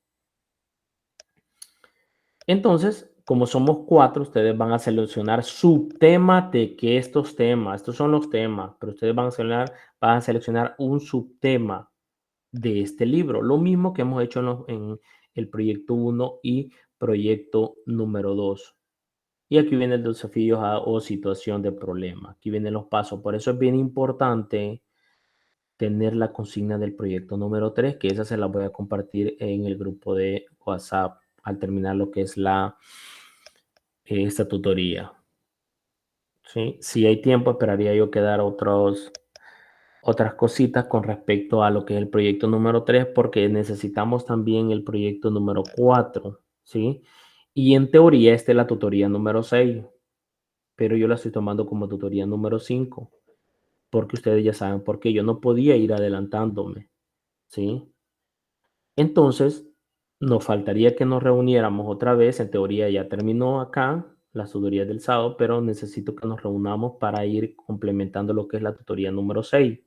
Entonces, como somos 4, ustedes van a seleccionar subtemas de que estos son los temas, pero ustedes van a seleccionar un subtema de este libro. Lo mismo que hemos hecho en el proyecto 1 y proyecto número 2. Y aquí vienen los desafíos o situación de problema. Aquí vienen los pasos. Por eso es bien importante tener la consigna del proyecto número 3, que esa se la voy a compartir en el grupo de WhatsApp al terminar lo que es esta tutoría. ¿Sí? Si hay tiempo, esperaría yo quedar otras cositas con respecto a lo que es el proyecto número 3, porque necesitamos también el proyecto número 4, ¿sí? Y en teoría esta es la tutoría número 6, pero yo la estoy tomando como tutoría número 5, porque ustedes ya saben por qué yo no podía ir adelantándome, ¿sí? Entonces, nos faltaría que nos reuniéramos otra vez, en teoría ya terminó acá las tutorías del sábado, pero necesito que nos reunamos para ir complementando lo que es la tutoría número 6.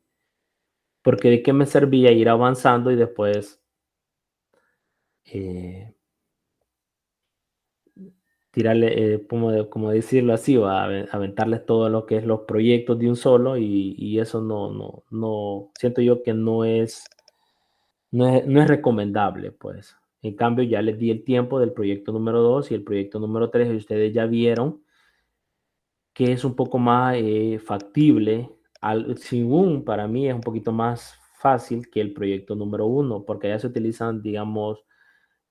Porque de qué me servía ir avanzando y después eh, tirarle, como decirlo así, aventarles todo lo que es los proyectos de un solo y eso no, siento yo que no es recomendable, pues. En cambio, ya les di el tiempo del proyecto número 2 y el proyecto número 3 y ustedes ya vieron que es un poco más factible, según para mí es un poquito más fácil que el proyecto número 1, porque ya se utilizan, digamos,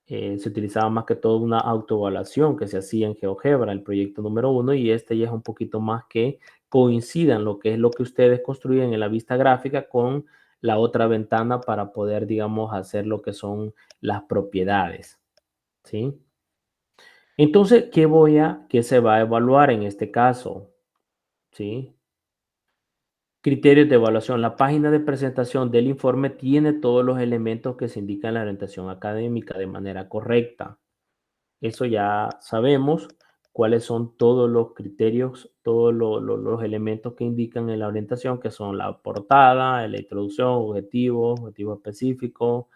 se utilizaba más que todo una autoevaluación que se hacía en GeoGebra, el proyecto número 1, y este ya es un poquito más que coincidan lo que es lo que ustedes construyen en la vista gráfica con la otra ventana para poder, digamos, hacer lo que son las propiedades, ¿sí? Entonces, ¿qué se va a evaluar en este caso? ¿Sí? Criterios de evaluación. La página de presentación del informe tiene todos los elementos que se indican en la orientación académica de manera correcta. Eso ya sabemos cuáles son todos los criterios, todos los elementos que indican en la orientación, que son la portada, la introducción, objetivo específico,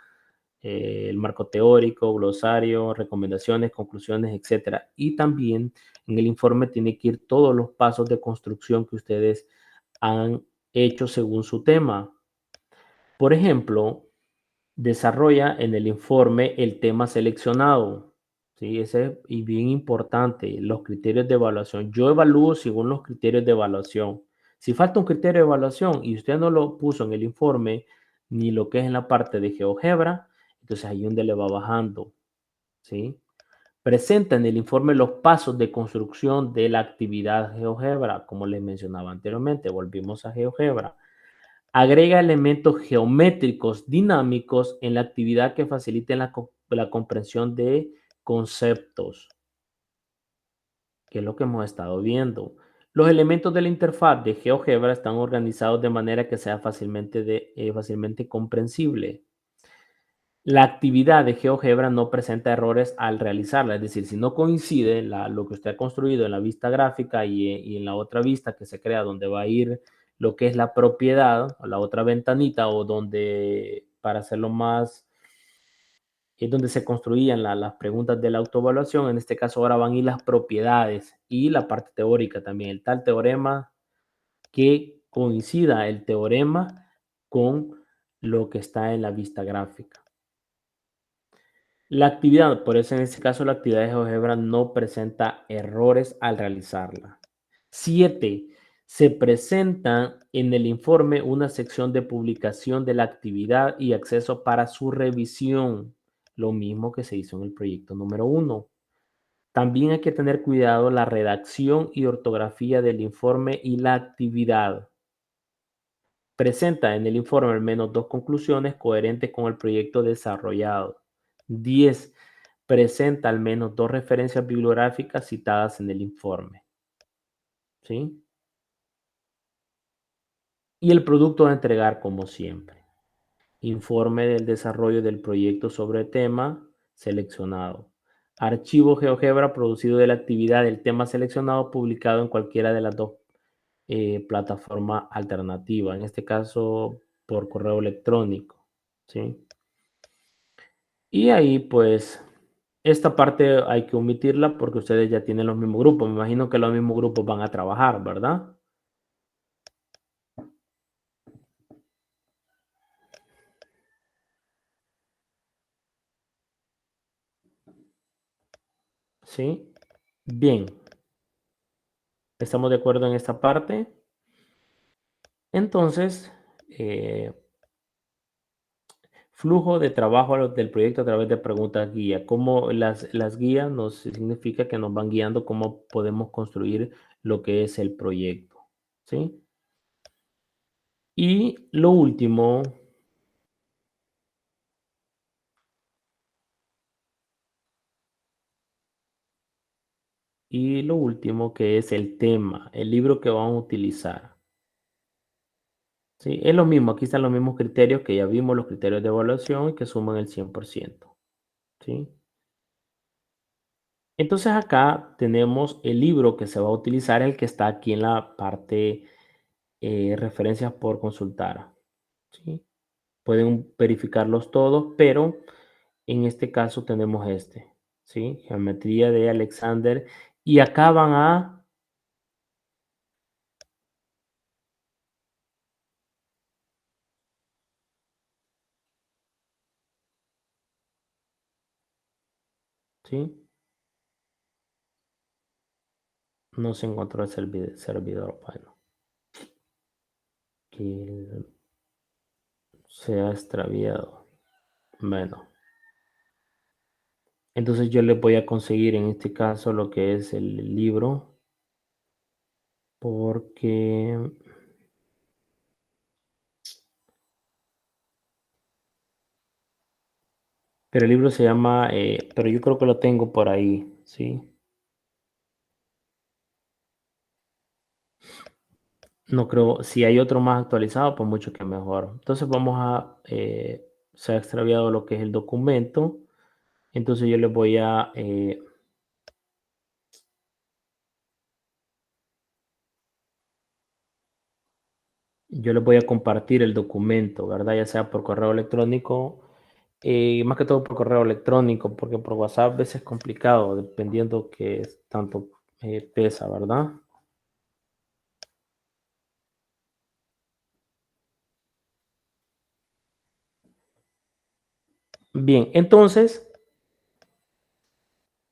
el marco teórico, glosario, recomendaciones, conclusiones, etcétera. Y también en el informe tiene que ir todos los pasos de construcción que ustedes han hecho según su tema. Por ejemplo, desarrolla en el informe el tema seleccionado. Sí, ese es y bien importante, los criterios de evaluación. Yo evalúo según los criterios de evaluación. Si falta un criterio de evaluación y usted no lo puso en el informe, ni lo que es en la parte de GeoGebra, entonces ahí es donde le va bajando. ¿Sí? Presenta en el informe los pasos de construcción de la actividad GeoGebra, como les mencionaba anteriormente. Volvimos a GeoGebra. Agrega elementos geométricos dinámicos en la actividad que faciliten la comprensión de conceptos, que es lo que hemos estado viendo. Los elementos de la interfaz de GeoGebra están organizados de manera que sea fácilmente comprensible. La actividad de GeoGebra no presenta errores al realizarla, es decir, si no coincide lo que usted ha construido en la vista gráfica y en la otra vista que se crea donde va a ir lo que es la propiedad o la otra ventanita o donde, para hacerlo más, es donde se construían las preguntas de la autoevaluación, en este caso ahora van a ir las propiedades y la parte teórica también, el tal teorema que coincida el teorema con lo que está en la vista gráfica. La actividad, por eso en este caso la actividad de GeoGebra no presenta errores al realizarla. 7. Se presenta en el informe una sección de publicación de la actividad y acceso para su revisión, lo mismo que se hizo en el proyecto número 1. También hay que tener cuidado la redacción y ortografía del informe y la actividad. Presenta en el informe al menos 2 conclusiones coherentes con el proyecto desarrollado. 10. Presenta al menos 2 referencias bibliográficas citadas en el informe. ¿Sí? Y el producto a entregar como siempre. Informe del desarrollo del proyecto sobre tema seleccionado. Archivo GeoGebra producido de la actividad del tema seleccionado publicado en cualquiera de las dos plataformas alternativas, en este caso por correo electrónico. ¿Sí? Y ahí pues esta parte hay que omitirla porque ustedes ya tienen los mismos grupos. Me imagino que los mismos grupos van a trabajar, ¿verdad? Sí. Bien, estamos de acuerdo en esta parte. Entonces, flujo de trabajo del proyecto a través de preguntas guía. Como las guías nos significa que nos van guiando cómo podemos construir lo que es el proyecto. ¿Sí? Y lo último que es el tema, el libro que vamos a utilizar. Sí, es lo mismo, aquí están los mismos criterios que ya vimos, los criterios de evaluación y que suman el 100%. ¿Sí? Entonces acá tenemos el libro que se va a utilizar, el que está aquí en la parte referencias por consultar. ¿Sí? Pueden verificarlos todos, pero en este caso tenemos este. ¿Sí? Geometría de Alexander. Y acá van a... ¿Sí? No se encontró el servidor. Bueno, que se ha extraviado. Bueno, entonces yo les voy a conseguir en este caso lo que es el libro, porque, pero el libro se llama, pero yo creo que lo tengo por ahí, ¿sí? No creo, si hay otro más actualizado, pues mucho que mejor. Entonces vamos a, se ha extraviado lo que es el documento. Entonces yo les voy a compartir el documento, ¿verdad? Ya sea por correo electrónico, más que todo por correo electrónico, porque por WhatsApp a veces es complicado, dependiendo que tanto pesa, ¿verdad? Bien, entonces,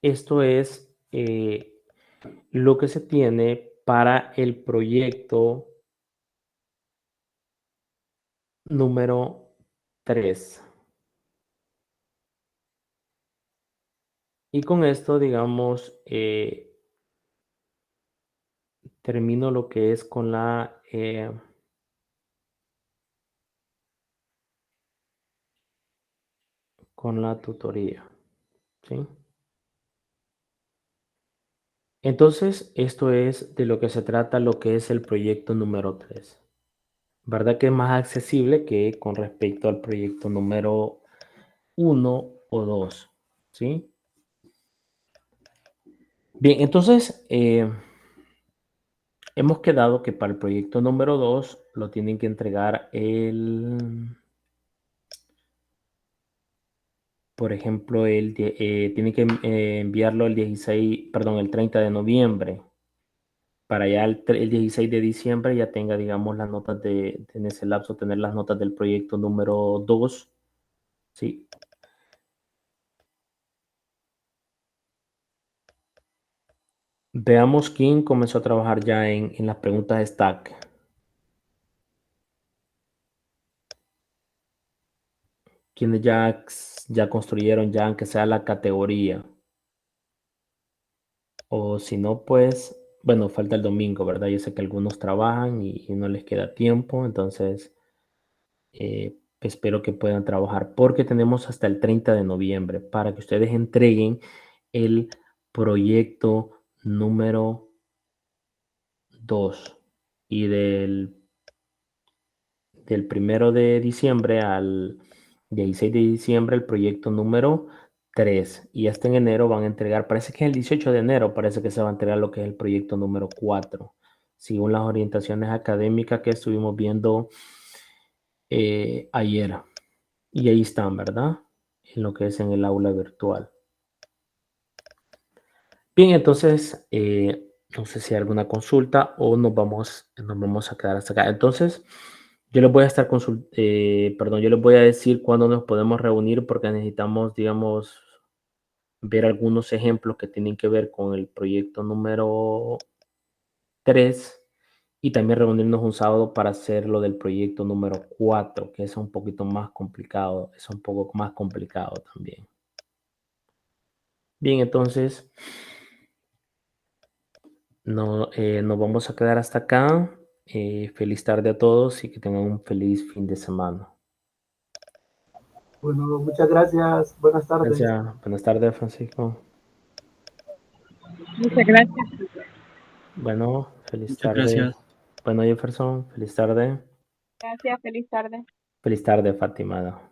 esto es lo que se tiene para el proyecto número 3. Y con esto, digamos, termino lo que es con la tutoría, ¿sí? Entonces, esto es de lo que se trata, lo que es el proyecto número 3. ¿Verdad que es más accesible que con respecto al proyecto número 1 o 2? ¿Sí? Bien, entonces, hemos quedado que para el proyecto número 2 lo tienen que entregar por ejemplo, tienen que enviarlo el 16, perdón, el 30 de noviembre, para ya el 16 de diciembre ya tenga, digamos, las notas en ese lapso, tener las notas del proyecto número 2. Sí. Veamos quién comenzó a trabajar ya en las preguntas de Stack. Quienes ya construyeron ya, aunque sea la categoría. O si no, pues, bueno, falta el domingo, ¿verdad? Yo sé que algunos trabajan y no les queda tiempo, entonces espero que puedan trabajar porque tenemos hasta el 30 de noviembre para que ustedes entreguen el proyecto número 2 y del 1 de diciembre al 16 de diciembre el proyecto número 3 y hasta en enero van a entregar, parece que es el 18 de enero, parece que se va a entregar lo que es el proyecto número 4 según las orientaciones académicas que estuvimos viendo ayer. Y ahí están, ¿verdad? En lo que es en el aula virtual. Bien, entonces, no sé si hay alguna consulta o nos vamos a quedar hasta acá. Entonces, yo les voy a yo les voy a decir cuándo nos podemos reunir porque necesitamos, digamos, ver algunos ejemplos que tienen que ver con el proyecto número 3 y también reunirnos un sábado para hacer lo del proyecto número 4, que es un poquito más complicado, es un poco más complicado también. Bien, entonces nos vamos a quedar hasta acá. Feliz tarde a todos y que tengan un feliz fin de semana. Bueno, muchas gracias. Buenas tardes. Gracias. Buenas tardes, Francisco. Muchas gracias. Bueno, feliz Muchas tarde. gracias. Bueno, Jefferson, feliz tarde. Gracias, feliz tarde. Feliz tarde, Fátima.